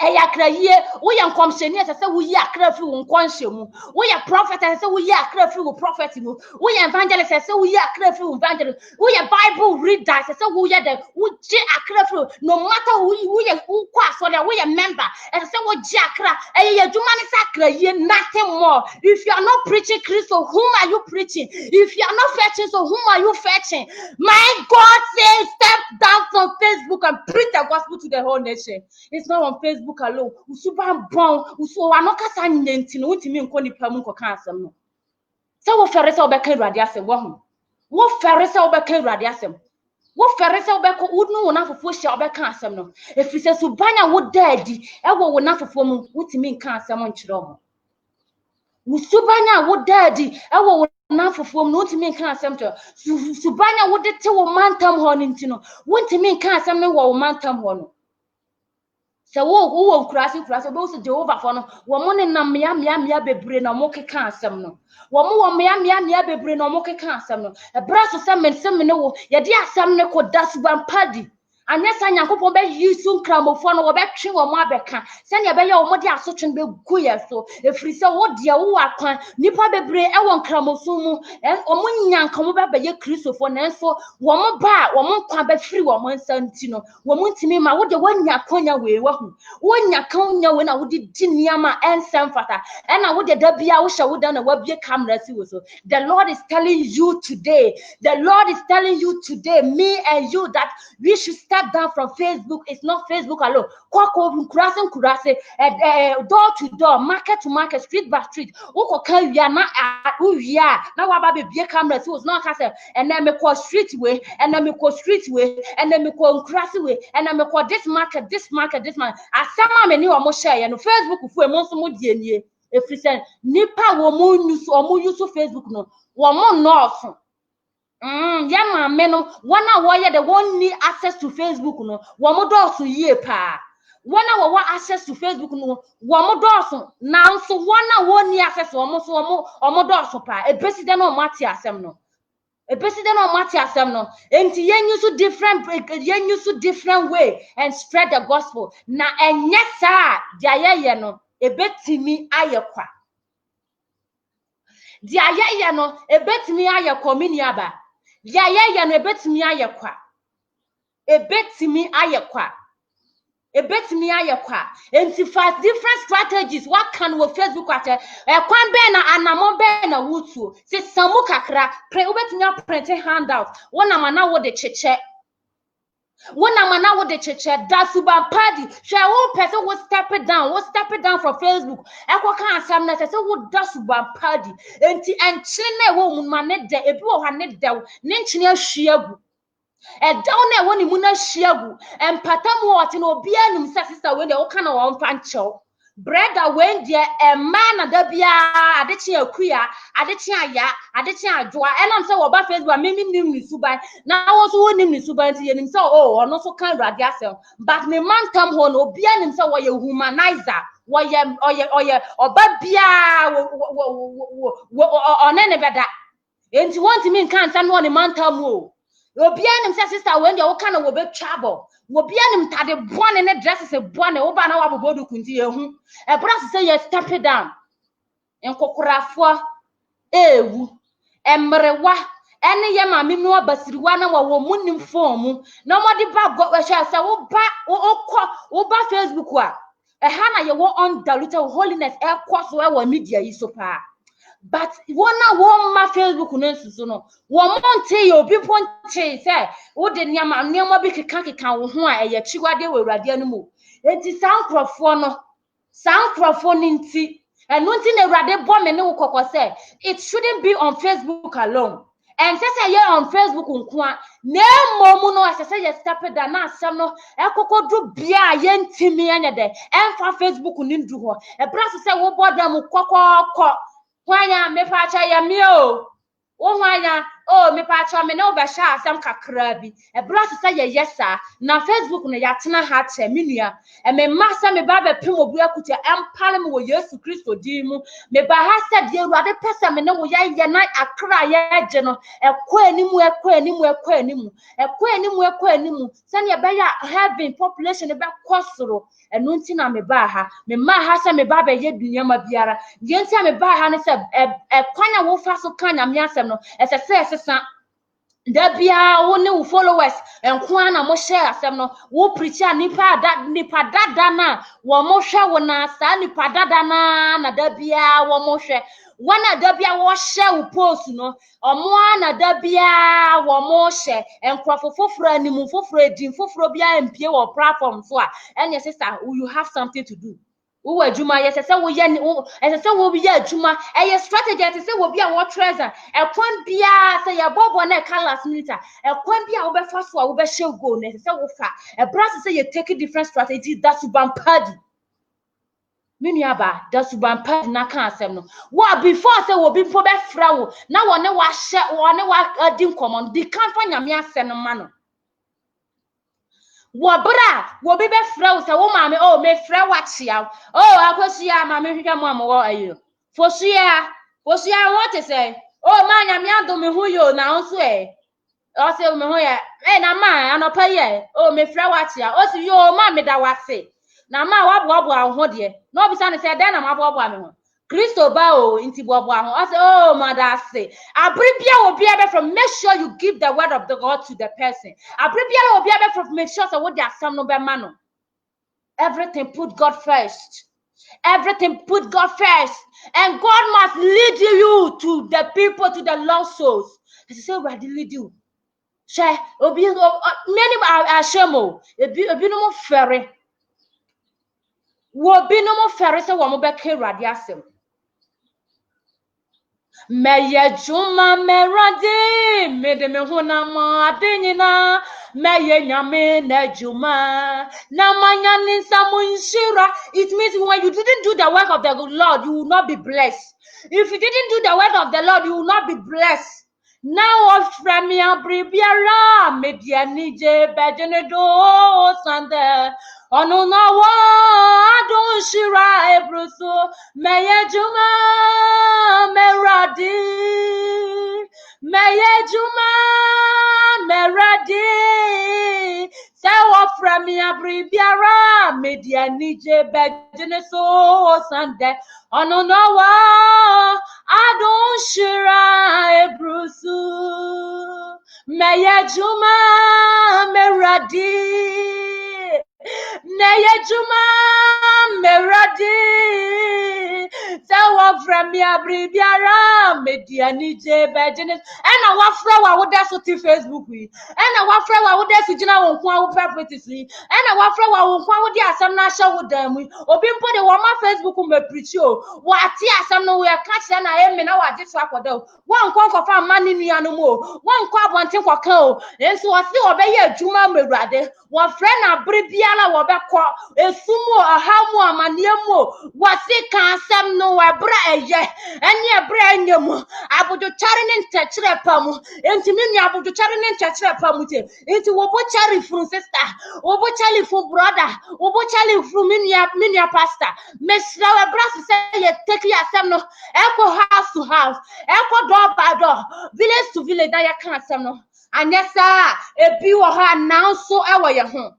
Eyakra ye wo ye nkomsheni ese se wo ye akra fi wo nkonhyemu wo ye prophet ese se wo ye akra fi wo prophet mu wo ye evangelist ese se wo ye akra fi wo evangelist wo ye bible reader ese se wo ye the wo je akra fi no matter wo ye wo kwa so there wo ye member ese se wo je akra ye adwuma ne sakra ye nothing more if you are not preaching Christ so whom are you preaching if you are not fetching so whom are you fetching my God says step down from Facebook and preach the gospel to the whole nation it's not on Facebook alone usuba bon uso anoka sa nyenti no wutimi nko nipa mu nko ka asem no se wo fere se obeka Awurade asem wo fere se obeka Awurade asem wo fere se obeka wonu wona fofo hia obeka asem no efise subanya wo daadi ewo wona fofo mu wutimi nka asem nkyere ho usubanya wo daadi ewo wona fofo mu wutimi nka asem to subanya wo de te wo mantam ho ntino wutimi nka asem no wo mantam ho no se wo kurase be wo Jehovah for no wo mo ne nam mia bebre na mo keka asem no wo mia bebre na mo keka asem no e bra so se men ne wo ye de asem ne ko das ban padi anya sa nyankopon be yisu nkramofo no wo be twe wo mo abeka se ne be ye wo mo de asotwe be gu ye so efri se wo de wo akwan nipa bebre e wo nkramoso mu o mo nyanka mo be ye kristofo na enso wo mo ba wo mo nkwa be firi wo mo nsanti no wo mo ntimi ma wo de wanya konya we wahu wo nya konya we na wo de di niama ensem fata e na wo de da bia wo hye wo da na wa bie camera si wo so. The Lord is telling you today, the Lord is telling you today, me and you, that we should step down from Facebook. It's not Facebook alone. Kurase, door to door, market to market, street by street. Now be camera. So it's not and then me call street way, and then me call street way, and then me call Kurase way, and then me call this market. As some many or more share, and Facebook for a month more DNA. If we say nipa wo use Facebook no wo mo north ya ma me no wana wo ye the one need access to Facebook no wo mo do so yie pa wana wo access to Facebook no wo mo do so now so wana wo need access wo mo do so pa e president no mati asem no enti yen use different way and spread the gospel na enye sa dia ye no ebetimi ayekwa dia ye no ebetimi ayekwa miniaba dia ye no ebetimi ayekwa enti fast different strategies what can we Facebook at kwan be na anamon be na wutu se samu kakra pre obetimi print handout wona mana wo de cheche Dasuban party. Shall one person will step it down from Facebook. Echo can't some necessary would Dasuban party. And Chine woman manage the Ebu Hanet Del, Ninchina Shiabu. And down there when you muna Shiabu, and Patamu at no Bianum sister when they all kind of one pancho. Bread when dear a man at the Bia, Adechia Quia, Adechia Ya, Adechia Joa, and I'm so about Facebook, maybe Nimni Subai. Now I was winning the Subai and himself, or not so kind of yourself. But my man come home, or Bian himself, or you humanizer, or Babia, or none of that. And you want to mean can't someone a man come home. Obian himself sister when they all kind of be trouble. Obian him tade born in a dress is a born over now abodu kunti ehu. E bra say you step it down. En kokorafo ewu emrewa ene ye ma me no abasiriwa na wo munim form na mo de ba go we say wo ba Facebook a e ha na ye wo undiluted holiness e kwaso e wo media yi so pa. But one ma Facebook no nsusu no wo monte ye obi ponche say wo de niam bi keka wo ho a eye chiwade we urade anu mu enti sankrofo ninti enu nti na urade bo me ne wo kokko say it shouldn't be on Facebook alone. And say ye on Facebook nko a na momu no say ye step down na asem no ekoko du bia ye ntimi anya de emfa Facebook ni ndu ho e bra say wo bodam kokko Wanya me pacha ya mio. Wanya me pacha me no basha asam kakra bi. E bra say yesa na Facebook no yatena ha che menua. E me masa me ba be pem obu akuta empale me wo Yesu Kristo di mu. Me ba ha said ye ruade pesa me no wo ya na akra ya je no. Ekọ enimu. Sane be ya heaven population be kwosoro. Enu nti na me ba ha me ma ha se me ba be ye dunyama biara ye nti me ba ha ne se kwanya wo fa so kanya me asem no esesa da bia wo ne wo followers enko na mo share asem no wo preach nipa dada na wo mo hwe wo na sa nipa dada na da bia wo mo hwe wana da bia wo share wo post no omo na da bia wo mo share enkrofo foforo animu foforo edin foforo bia empie wo platform so a enye sister you have something to do wo adwuma yes say wo ye say wo bi adwuma strategy say wo bi a wo treasure ekwan bia say ya bobo na colors minute ekwan bia wo be fa so a wo be share go na say wo fa e brass say you take different strategies that Suban party Miniaba that Suban party na kan asem no wo before say wo bi po be fra wo na wo ne wa share wo ne wa di common di kan fa nyame asem no ma no Wabra, wobi be fra say wo ma me me fra wachia akosia ma me hwehwa mo amwo ayo fosia what to say ma nya me ado me hu yo na nso O se me ho ye na ma anopa ye o me fra wachi a o si yo ma me da wase na ma wa bo ho de no bisa ne se den na ma bo me ho Christo ba o inti bo ho o se oh madase abribia obi ebe from make sure you give the word of the God to the person abribia obi ebe from make sure so what they asam no be ma no everything put God first. Everything put God first. And God must lead you to the people, to the lost souls. He said, where did lead you? Share, many are shamo. Obi no more ferry. Wo bi no more ferry, so one more back here, radiasem. Meye juma merade mede me hona ma adenyina meye nyame na juma na manya ninsamu inshira. It means when you didn't do the work of the Lord, you will not be blessed. If you didn't do the work of the Lord, you will not be blessed. Now of Framia Bribiara Mediani Je Bajanedo Sande Onunawa Adon Shira Ebruso Meyejuma Meradi Meyejuma Meradi Sawa Framia Bribiara Mediani Je Bajaneso Sande Onunawa Adon Shira Ebrusu Meyejuma Meradi Neyejuma Meradi Sawa from ya Bribiara Mediani Je Bajanes and a wafra would that's what Facebook we and a wafra would that's Jina won't want property and a wafra won't want the some national with them we or being put a woman Facebook me preach you what tia some nowhere catch and I am in our district though one conquer for money ni animal one crab one thing for cow and so I still obey a Juma Merade one friend a Bribiana Wabako a sumo a hamu a maniamo was it can some no a bra ye and ye brand yamo I would do charin and touch repamu into me I would do charin and touch repamute into Wobochari from sister Wobochali from brother Wobochali from minia pastor Miss Lower Brass say ye take your some no echo house to house echo door by door village to village that you can't some no and yes sir a bill her now so our your home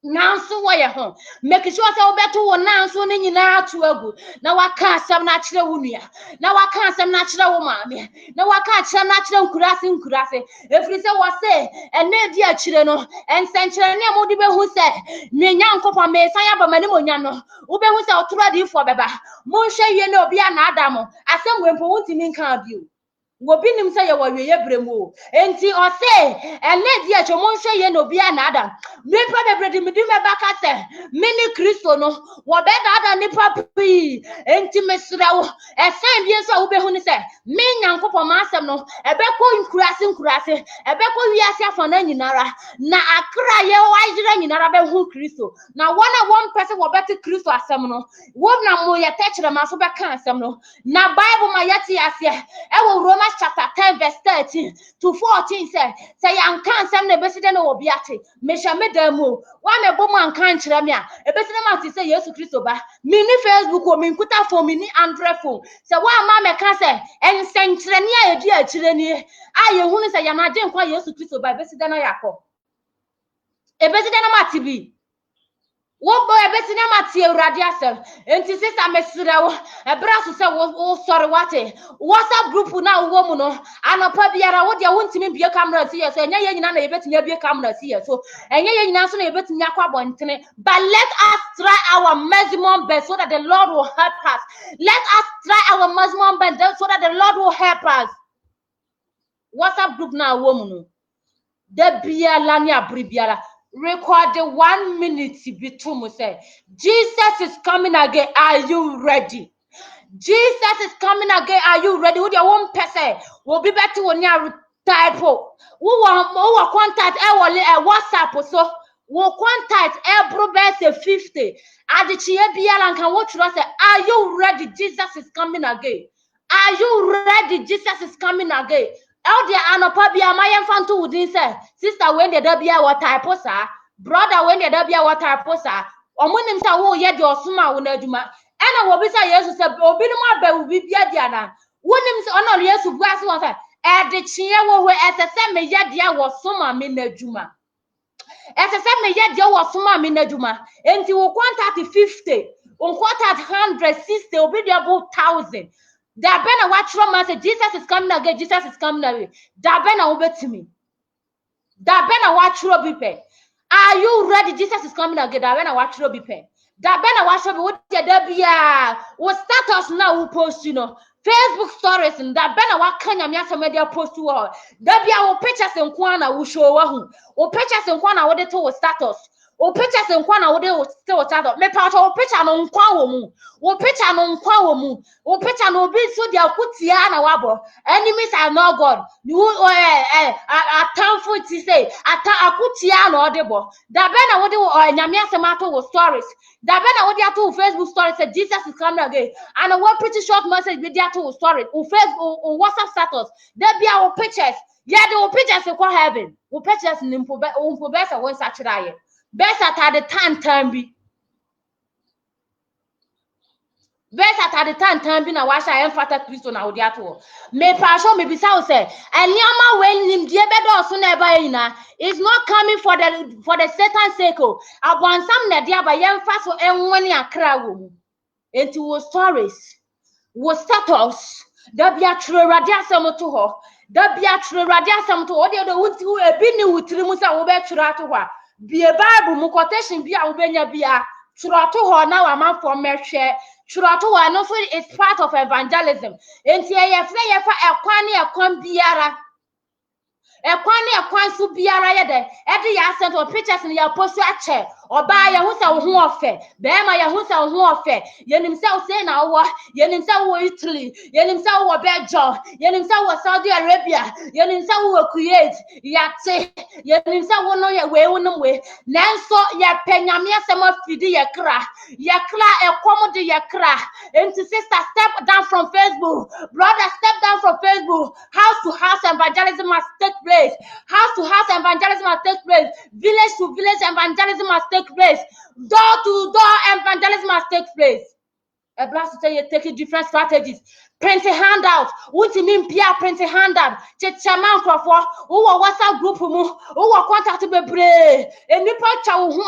now so why your home make sure say better one now so ni na to agu na waka some natural wunia na waka some natural woman na waka some natural nkurase every say what say and na di akire no and senchire ne mo di be hu say me nyankopon me san aba mani monya no wo be hu say otoro di fo beba mo hwe ye na obi ana adamo asem wempo wuntimi nka bio Wobi nim say ye wawe ye bremu enti o say ene di acho mo hwe ye no bia na adam nipa bebredi medi me baka say mini Kristo no wo be da ada nipa pi enti mesrewo esan bi so wo be hu ni say me nyankopon ma asem no ebe ko nkurase ebe ko wiase afana nyinara na akra ye wajira nyinara be hu Kristo na one person wo beti Kristo asem no wo na mo ye techre ma so be kan asem no na Bible ma yati ase e wo Romans chapter 10 verse 13 to 14 say yan kan sem na beside na obiate me hwame damu wa me bom an kan kire me a ebeside ma ti say Yesu Kristo ba mi ni Facebook o mi nkuta phone mi ni Android phone say wa ma me kan say ensenkire ne a edu akire ni a ye hu ni say ya na je nkwa Yesu Kristo ba ebeside na yakọ ebeside na ma ti bi wo boy ebesine mati Awurade asem enti sister mesrewo ebra so se wo sorry wate WhatsApp group na wo mu no anopa biara wo dia wontimi bie camera si yeso enya ye nyina na yebetimi bie camera si yeso enya ye nyina so na yebetimi akwa bontene but let us try our maximum best so that the Lord will help us. Let us try our maximum best so that the Lord will help us. WhatsApp group na wo mu no de biala ni abri biala record the 1 minute between say Jesus is coming again. Are you ready? Jesus is coming again. Are you ready? With your one person will be better when you type. Who will contact a WhatsApp so will contact every best 50. At the Chiabialan can watch us say, are you ready? Jesus is coming again. Are you ready? Jesus is coming again. Out there, Anopabia, my infant would say, sister, when the Dabia what type of brother, when the Dabia what type of or when him say, oh, yet your summa will not do my. And I will be say, yes, Obinuma will be Diana. When him say, honor, yes, to grass one side. de chie wo ho esese me yedea wo soma me nadwuma esese me yedea wo soma me nadwuma enti wo contact 50 on contact 160 obi dey about 1000 da be na watchro man say Jesus is coming again, Jesus is coming again. Da be na obetimi da be na watchro bi pe. Are you ready? Jesus is coming again. Da be na watchro bi pe. Da be na watchro bi wo de da bia wo status na wo post Facebook stories and that bena wa kanya me media post to all. Da bia wo pictures nko na wo show wa hu. Wo pictures nko na wo de to wo status. Wo pictures nko na wo de to status. Me pa wo picture no nko wo mu. Wo picture no nko wo mu. Wo picture no bi so dia kutia na wabo. Enemies are not God. You atamfo ti say akutia na odebo. Da bena wo de nyame asemato wo stories. Da bena wo de ato Facebook stories say Jesus is coming again. And one pretty short message with their two story. On Facebook, on WhatsApp status. There be our pictures. Yeah, the pictures in what heaven. We pictures in Impobesa one such a best at the time be. Best at the time be na washa emphata Christo na odiato. Me passion me bisa say, and yama when him die bedo so na eba ina. It's not coming for the Satan sake. Abon some na dia ba yemfa so enwani akra wo. Enti wo stories. Wo status da bia tro rade asem to ho da bia tro rade asem to o de wuti ebi ni wutiri mu sa wo be tro ato ho bie bible mu quotation bia wo benya bia tro ato ho na wa manfo mehwe tro ato ho no so is part of evangelism enti ye fa ekwan biara ekwan su biara ye de e de ya sent o pictures ni ya post ache oba ya hu se wo ho ofe be ma ya hu se wo ho ofe yenim se wo say na wo yenim se wo Italy yenim se wo Belgium yenim se wo Saudi Arabia yenim se wo Kuwait yate yenim se wo no ye we wonum we nanso ye penyame asem afidi ye kra ekom de ye kra enti sister step down from Facebook, brother step down from Facebook. House to house evangelism must take place. House to house evangelism must take place. Village to village evangelism must take place. Door to door evangelism must take place. A blast to tell you taking different strategies. Print a handout. What you mean, Pia print a handout? Chairman for who WhatsApp group who contact be brave. And you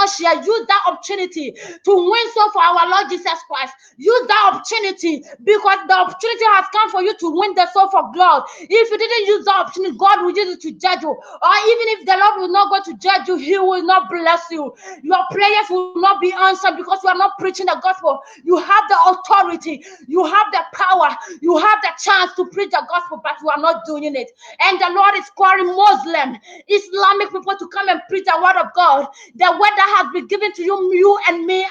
share use that opportunity to win so for our Lord Jesus Christ. Use that opportunity because the opportunity has come for you to win the soul for God. If you didn't use the opportunity, God will use it to judge you. Or even if the Lord will not go to judge you, He will not bless you. Your prayers will not be answered because you are not preaching the gospel. You have the authority, you have the power. You have the chance to preach the gospel, but you are not doing it. And the Lord is calling Muslim, Islamic people to come and preach the word of God. The word that has been given to you and me,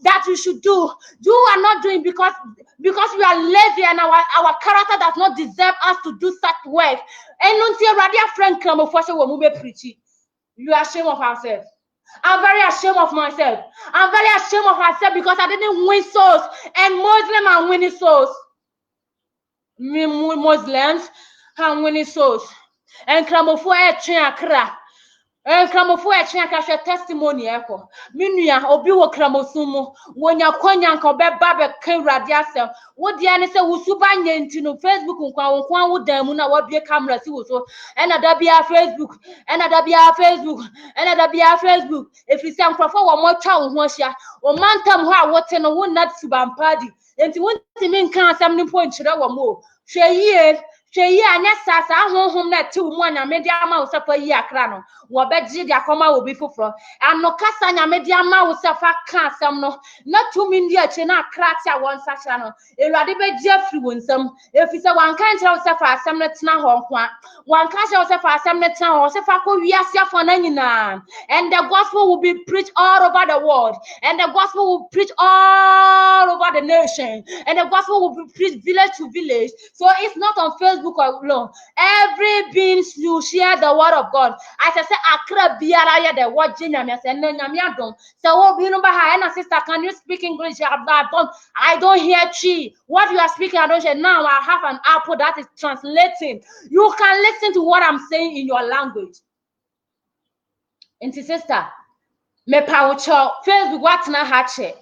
that you should do. You are not doing because we are lazy and our character does not deserve us to do such work. And until your friend come for preaching, you are ashamed of ourselves. I'm very ashamed of myself. I'm very ashamed of myself because I didn't win souls, and Muslims are winning souls. Muslims are winning souls. And Kramofo Akra. And Kramofo Akra testimony echo. Minia obi wo Kramosumo. When ya Konyanko be Babe Ken Radiasel. What the answer was super no Facebook nkwa wo dan mu na wa bie camera si wo so. And adabia Facebook. And adabia Facebook. And adabia Facebook. If you say nkrofo wo mo twa wo ho ahia. O mantam ho a wote no wo nat subampadi. Enti wontimi nka asam ni po nkyere wo mo hweye anya sasa ahonhom na ti wo anya media ma wo sefa yi akra no wo beji dia koma wo bi foforo ano kasa nya media ma wo sefa ka asam no na tu mi ndi ache na akra ti a won sahra no ewrade beji afri wo nsam efi se wan kan kire wo sefa asam na tena ho nko wan kan kire wo sefa asam na tena ho sefa ko wiase afo na nyina. And the gospel will be preached all over the world, and the gospel will preach all over the nation, and the gospel will be preached village to village. So it's not on Facebook alone. Every being you share the word of God. As I say, akra biara ya the word jinyamia se no nyamia don. So what we know by her sister, can you speak English? I don't hear chi. What you are speaking, I don't hear. Now I have an apple that is translating. You can listen to what I'm saying in your language. And sister, me pa wo Facebook what na ha che.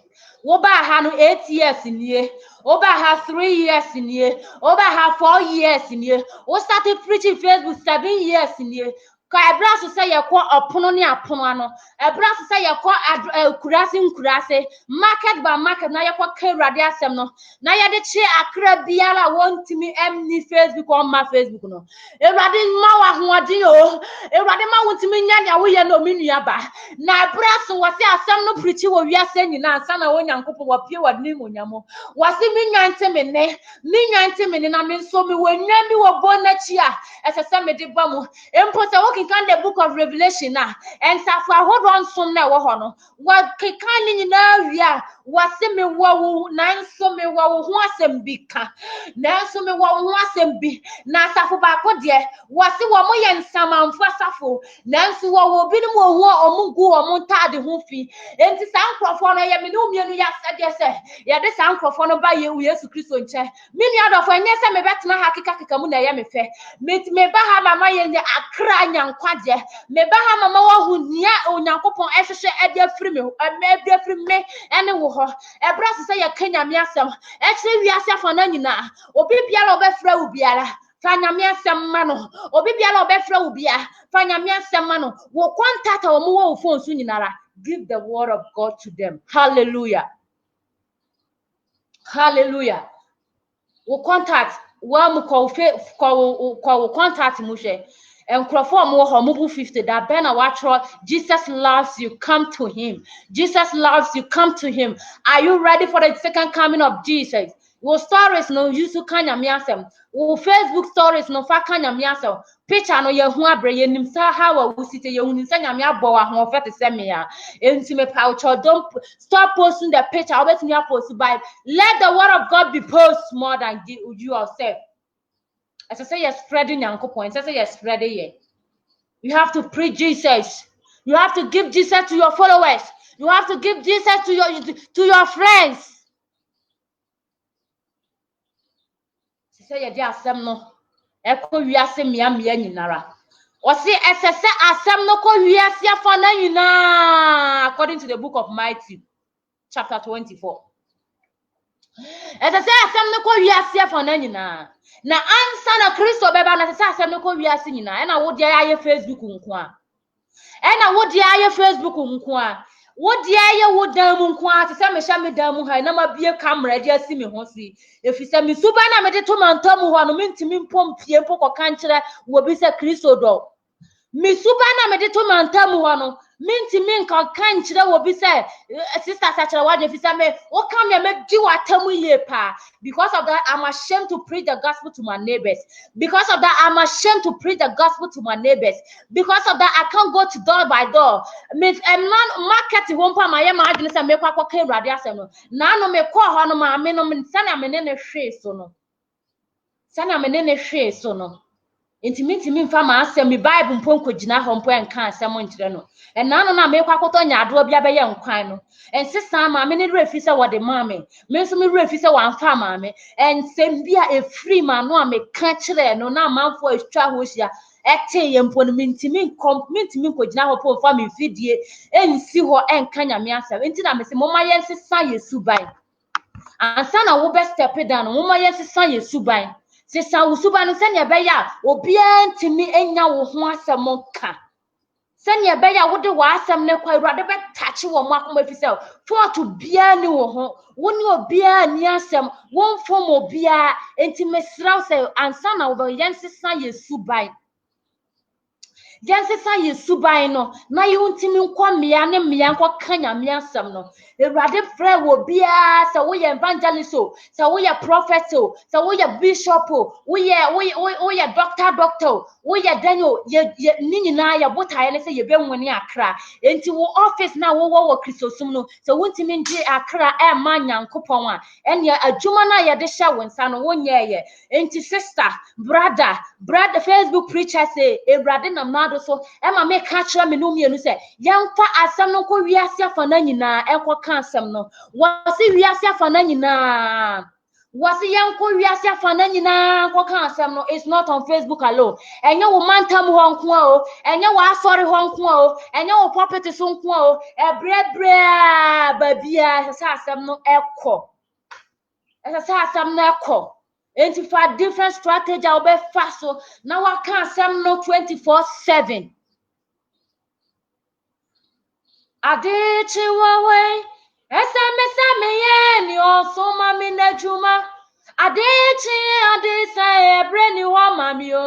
Oba ha no 8 years in ye. Oba ha 3 years in ye. Oba ha 4 years in ye. O started preaching Facebook 7 years in ye. Ka ebra so say yakọ opono ne apono ano. Ebra so say yakọ kurase market by market na yakọ ka Awurade asem no. Na ye de che akra biara wontimi emni Facebook on my Facebook no. Awurade ma wa hoɔden o. Awurade ma wontimi nya nya wo ye no menua ba. Na ebra so wo say asem no preach wo wiase nyina ansa na wo Nyankopɔn wo pie wadni monyamo. Wo say me nwante me ne na me nso me wonwa mi wo bonachi a esese me de ba mu. Empo se wo can the book of Revelation now and safa hold on some na wo ho no what can ni na wia wase me wo nanso me wo ho asem bi ka nanso me wo ho asem bi na safo ba ko de wase wo mo ye nsamanfo safo nanso wo bi no wo ho omungu omun tade ho fi enti sankrofo no ye me no mienu ya sade se ye de sankrofo no ba ye Yesu Kristo nche me ni adofo enye se me betena hakika mu na ye me fe me ba ha mama ye akra nyankwaje me ba ha mama wo hunia onyankopon ehwehwe ade afiri me ade afiri me ene wo ho ebra se ye kanya me asem ehwe wiase afo na nyina obi biara obefra wo biara fanya me asem ma no obi biara obefra wo biara fanya me asem ma no wo contact wo mo wo phone so nyinara give the word of God to them. Hallelujah. Hallelujah. We contact wa mu ko contact mu hwe enkrofo mo ho mo 50 that ben awatro Jesus loves you, come to him. Jesus loves you, come to him. Are you ready for the second coming of Jesus? Your stories no use to kanya miasem. Your Facebook stories no fa kanya miasem. Picture no ye hu abre ye nim sa how we sit ye hu nsa nyame abo wa ho fe te se me ya. Enti me paucho don't stop posting the picture. Always me post by let the word of God be post more than you yourself. As I say, you're spreading Yankopon. As I say, you're spreading here. You have to preach Jesus. You have to give Jesus to your followers. You have to give Jesus to your friends. Say ye dia asem no eko wiase mia nyinara o se esese asem no ko wiase afa na nyina according to the book of Matthew chapter 24 esese asem no ko wiase afa na nyina na ansa na Kristo beba na esese asem no ko wiase nyina e na wo dia aye Facebook nko a e na wo dia aye Facebook nko a wo dia ye wo dan mu nko a te se me hya me dan mu ha na ma bie camera dia si me ho si efisa me suba na me de to mantam ho no mentimi mpom pie mpoko kankere wo bi se Kristo do me suba na me de to mantam ho no mentimi nka kankere wo bi se sister sachere wa de efisa me wo kam ya me di watamu ye pa. Because of that I'm ashamed to preach the gospel to my neighbors. Because of that I'm ashamed to preach the gospel to my neighbors. Because of that I can't go to door by door. Me man market won pa my ma adwene se me kwa kwa Awurade asem no na no me ko ho no ma me no me sana me ne hwe so no sana me ne hwe so no intimate mfa ma asem me Bible mponko gina ho mpo enka asem nkire no na no na me kwa kwato nyaado bia be ye nkwan no ensesa ma me ne refi se wo de ma me nso me refi se wan fa ma me ensem bia e free ma no a me ka kire no na manfo atwa ho hia ete ye mpo no mentimi ko gina ho po fa me fidie ensi ho enka nyame asem enti na me se mo ma ye nsesa Yesu ban ansa na wo be step down mo ma ye nsesa Yesu ban sesa usuba no senya beya obi antimi enya wo ho asem ka senya beya wo de wa asem ne kwa Awurade be touch wo mo akoma fisel for to bia ni wo ho woni obi ani asem won fom obi a enti mesraw se ansa na wo be yensesa Yesu ban Jensesa Yesu ban no na ye untimi nkwa mmea ne mmea nkwa kanya mmea asem no Awurade frɛ wo bia se wo ye evangelist o se wo ye prophet o se wo ye bishop o wo ye doctor wo ye Daniel ye nyina ye botaye ne se ye benwoni akra enti wo office na wo Kristosum no se wontimi ngi akra e ma Nyankopɔn a ene adwuma na ye de hye wo nsa no wo nyeye enti sister brother Facebook preacher say Awurade na mado so e ma me ka kira me no mienu se yemfa asem no ko wiase afa na nyina enko ka asem no wasi wiase afa na nyina wasi yanko wiase afana nyina kwaka asem no it's not on Facebook alone enye wo mantam ho nko o enye wo asori ho nko o enye wo property so nko o ebrebre babia sesa asem no ekọ sesa asem no ekọ enti for different strategy will be fast so now I can asem no 24/7 adichi wawe esame ye ni osoma mi najuma Adichi adisa ebreni wa mami o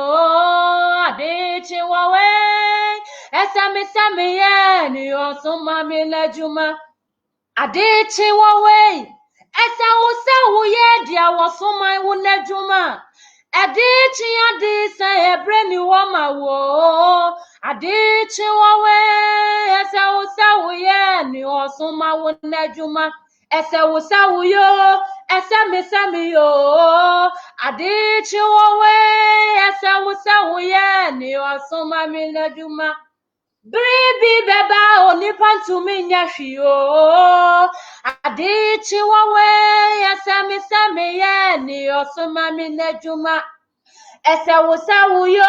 adichi wawe esame ye ni osoma mi najuma adichi wawe esa ye dia wasoma wo najuma adichi adisa ebreni wa mawo adichi wawe esa ye ni osoma wo najuma esa yo esame yo adichi wawe esa ye ni osoma mi najuma Bribi beba onipa tumi nyashi o adichi wawe esame ye ni osoma mi najuma esa yo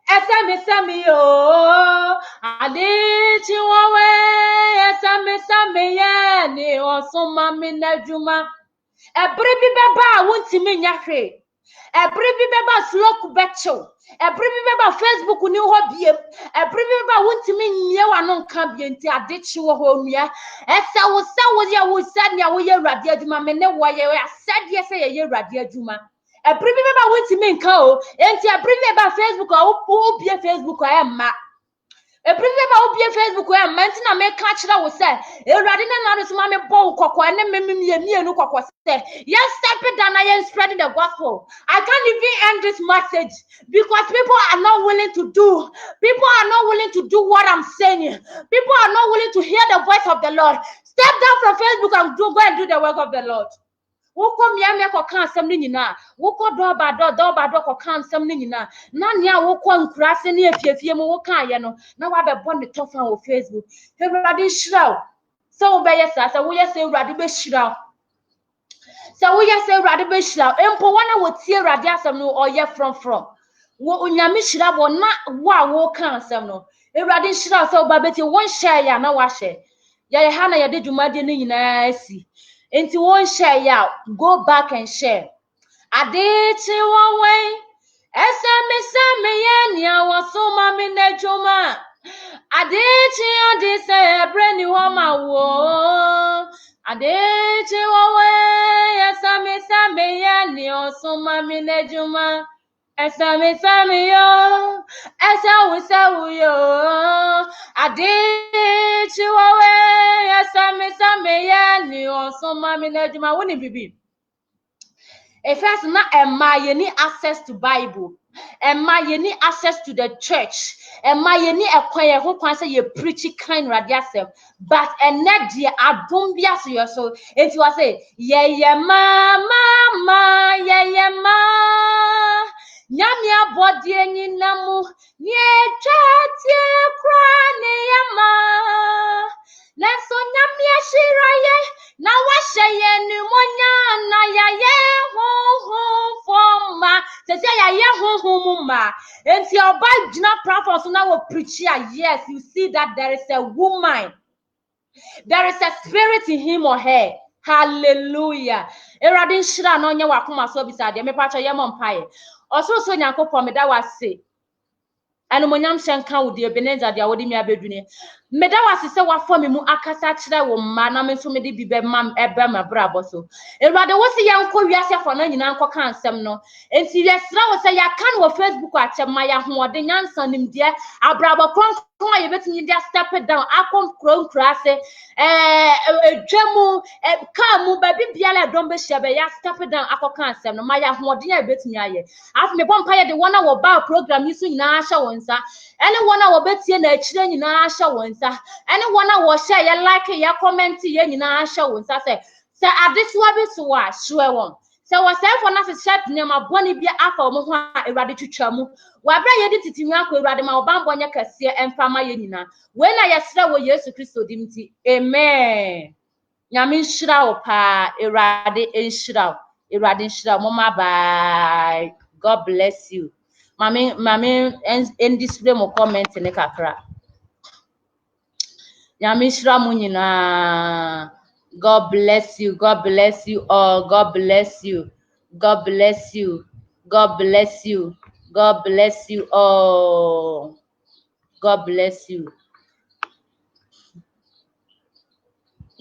esame yo adichi wawe esame ye ni osoma mi najuma Ebribi beba wontimi nyahwe ebribi beba sloku becho ebribi beba Facebook ni ho biem ebribi beba wontimi nye wano nka bienti adechi wo ho nua esa wo ya wo sania wo ye Awurade adwuma mene wo ye asade se ye Awurade adwuma ebribi beba wontimi nka o enti ebribi beba Facebook o bie Facebook ma Ebribe ba obie Facebook e manti na me ka kira wo se Awurade na no so ma me bo kokko ne mienu kokko se yes step it down and spreading the gospel. I can't even end this message because people are not willing to do what I'm saying. People are not willing to hear the voice of the Lord. Step down from Facebook and go and do the work of the Lord. Woko miame ko kan asem ni nyina woko do ba do ko kan asem ni nyina na nia woko nkurase ne afiafie mu woka aye no na wa be bɔ ne tofa o Facebook Awurade shiraw so wo be yesa sa wo yesa Awurade be shiraw sa wo yesa Awurade be shiraw empo wana wo tie Awurade asem no oye from wo onyame shiraw wo na wo kan asem no Awurade shiraw sa wo ba beti won share ya na wa share ya ha na ya de dwumade ni nyina asi Enti won share ya go back and share. Adichi wawe esame ye ni awasoma mi nejuma. Adichi adise ebreni wama wo. Adichi wawe esame ye ni osoma mi nejuma. Esame yo esa yo adichi wawe esame ye ni osoma mi najuma woni bibi first na emma ye ni access to Bible emma ye ni access to the church emma ye ni ekwan ye ho kwan say ye preach kind radiasem but ene de adom bia so yo so enti wa say ye mama ye ma Nyamia body any namu, ye chatie crane yama. Lenso nyamia shiraye, na washa ye numonya na ya ye ho forma. Says ya ye ho mumma. And see your Bible jina platform so now will preach here. Yes, you see that there is a woman. There is a spirit in him or her. Hallelujah. Eradin shira no nya wakoma so bisade me pacha ye mompae. Oso nyankopon me da wase anu monyam hyenka wo de Ebeneza de awodi mi abedune me da wase se wafo me mu akasa kire wo mma na me so me de bibe mam ebe mabrabo so Ewurade wo se yanko wiase afo na nyina nko kan nsem no enti yesra wo se yakan wo Facebook achema ya hoode nyansa nimde abrabo kon ye betini dia step down akon krase dwemu kamu baby biala dombe shebe ya step down akokan nsem no maya hoode ya betini aye af me bompa ye de wona wo ba program yi so nyina ahya wonsa ene wona wo betie na akire nyina ahya wonsa ene wona wo share ye like ye comment ye nyina ahya wonsa se adesuwa bi so wa hwe won se wo se for na se shat nema boni bia afa wo ho a Ewurade twitwa mu wa bra ye di titinwa akọ Ewurade ma wo bambo nya kase emfama ye nyina we na yesra wo Yesu Kristo dimti amen nyame nhyira wo pa Ewurade enhyira wo Awurade nhyira mo ma bye. God bless you. Mame and display mo comment ne kakra. Nyame nhyira mo nyinaa. God bless you. God bless you all. God bless you. God bless you. God bless you. God bless you all. God bless you.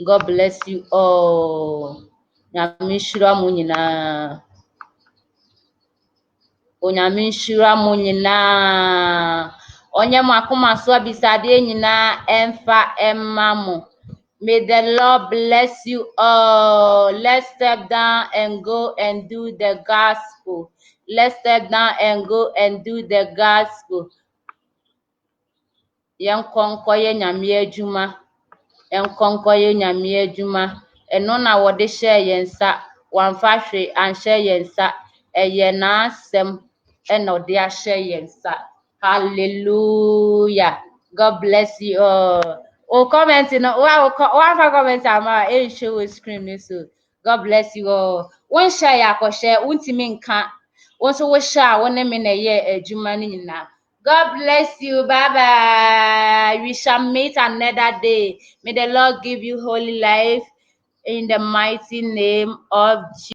God bless you all. Nyame nhyira mo nyinaa. Onyame nhyira mo nyinaa. Onye mo akoma so abisade nyinaa emfa emma mo. May the Lord bless you all. Let's step down and go and do the gospel. Let's step down and go and do the gospel. Yenkonkoye nyame adwuma. Yenkonkoye nyame adwuma. Eno na wode hyɛ yɛn nsa. Wamfa hwe anhyɛ yɛn nsa. Ɛyɛ n'asɛm ɛna ɔde ahyɛ yɛn nsa. Hallelujah. God bless you all. Oh, comment no. Wow, comment ama show screen ni so. God bless you all. One share ya ko share, untimi nka. One so wo share, one me na ye adwuma ni nyina. God bless you. Bye bye. We shall meet another day. May the Lord give you holy life in the mighty name of Jesus.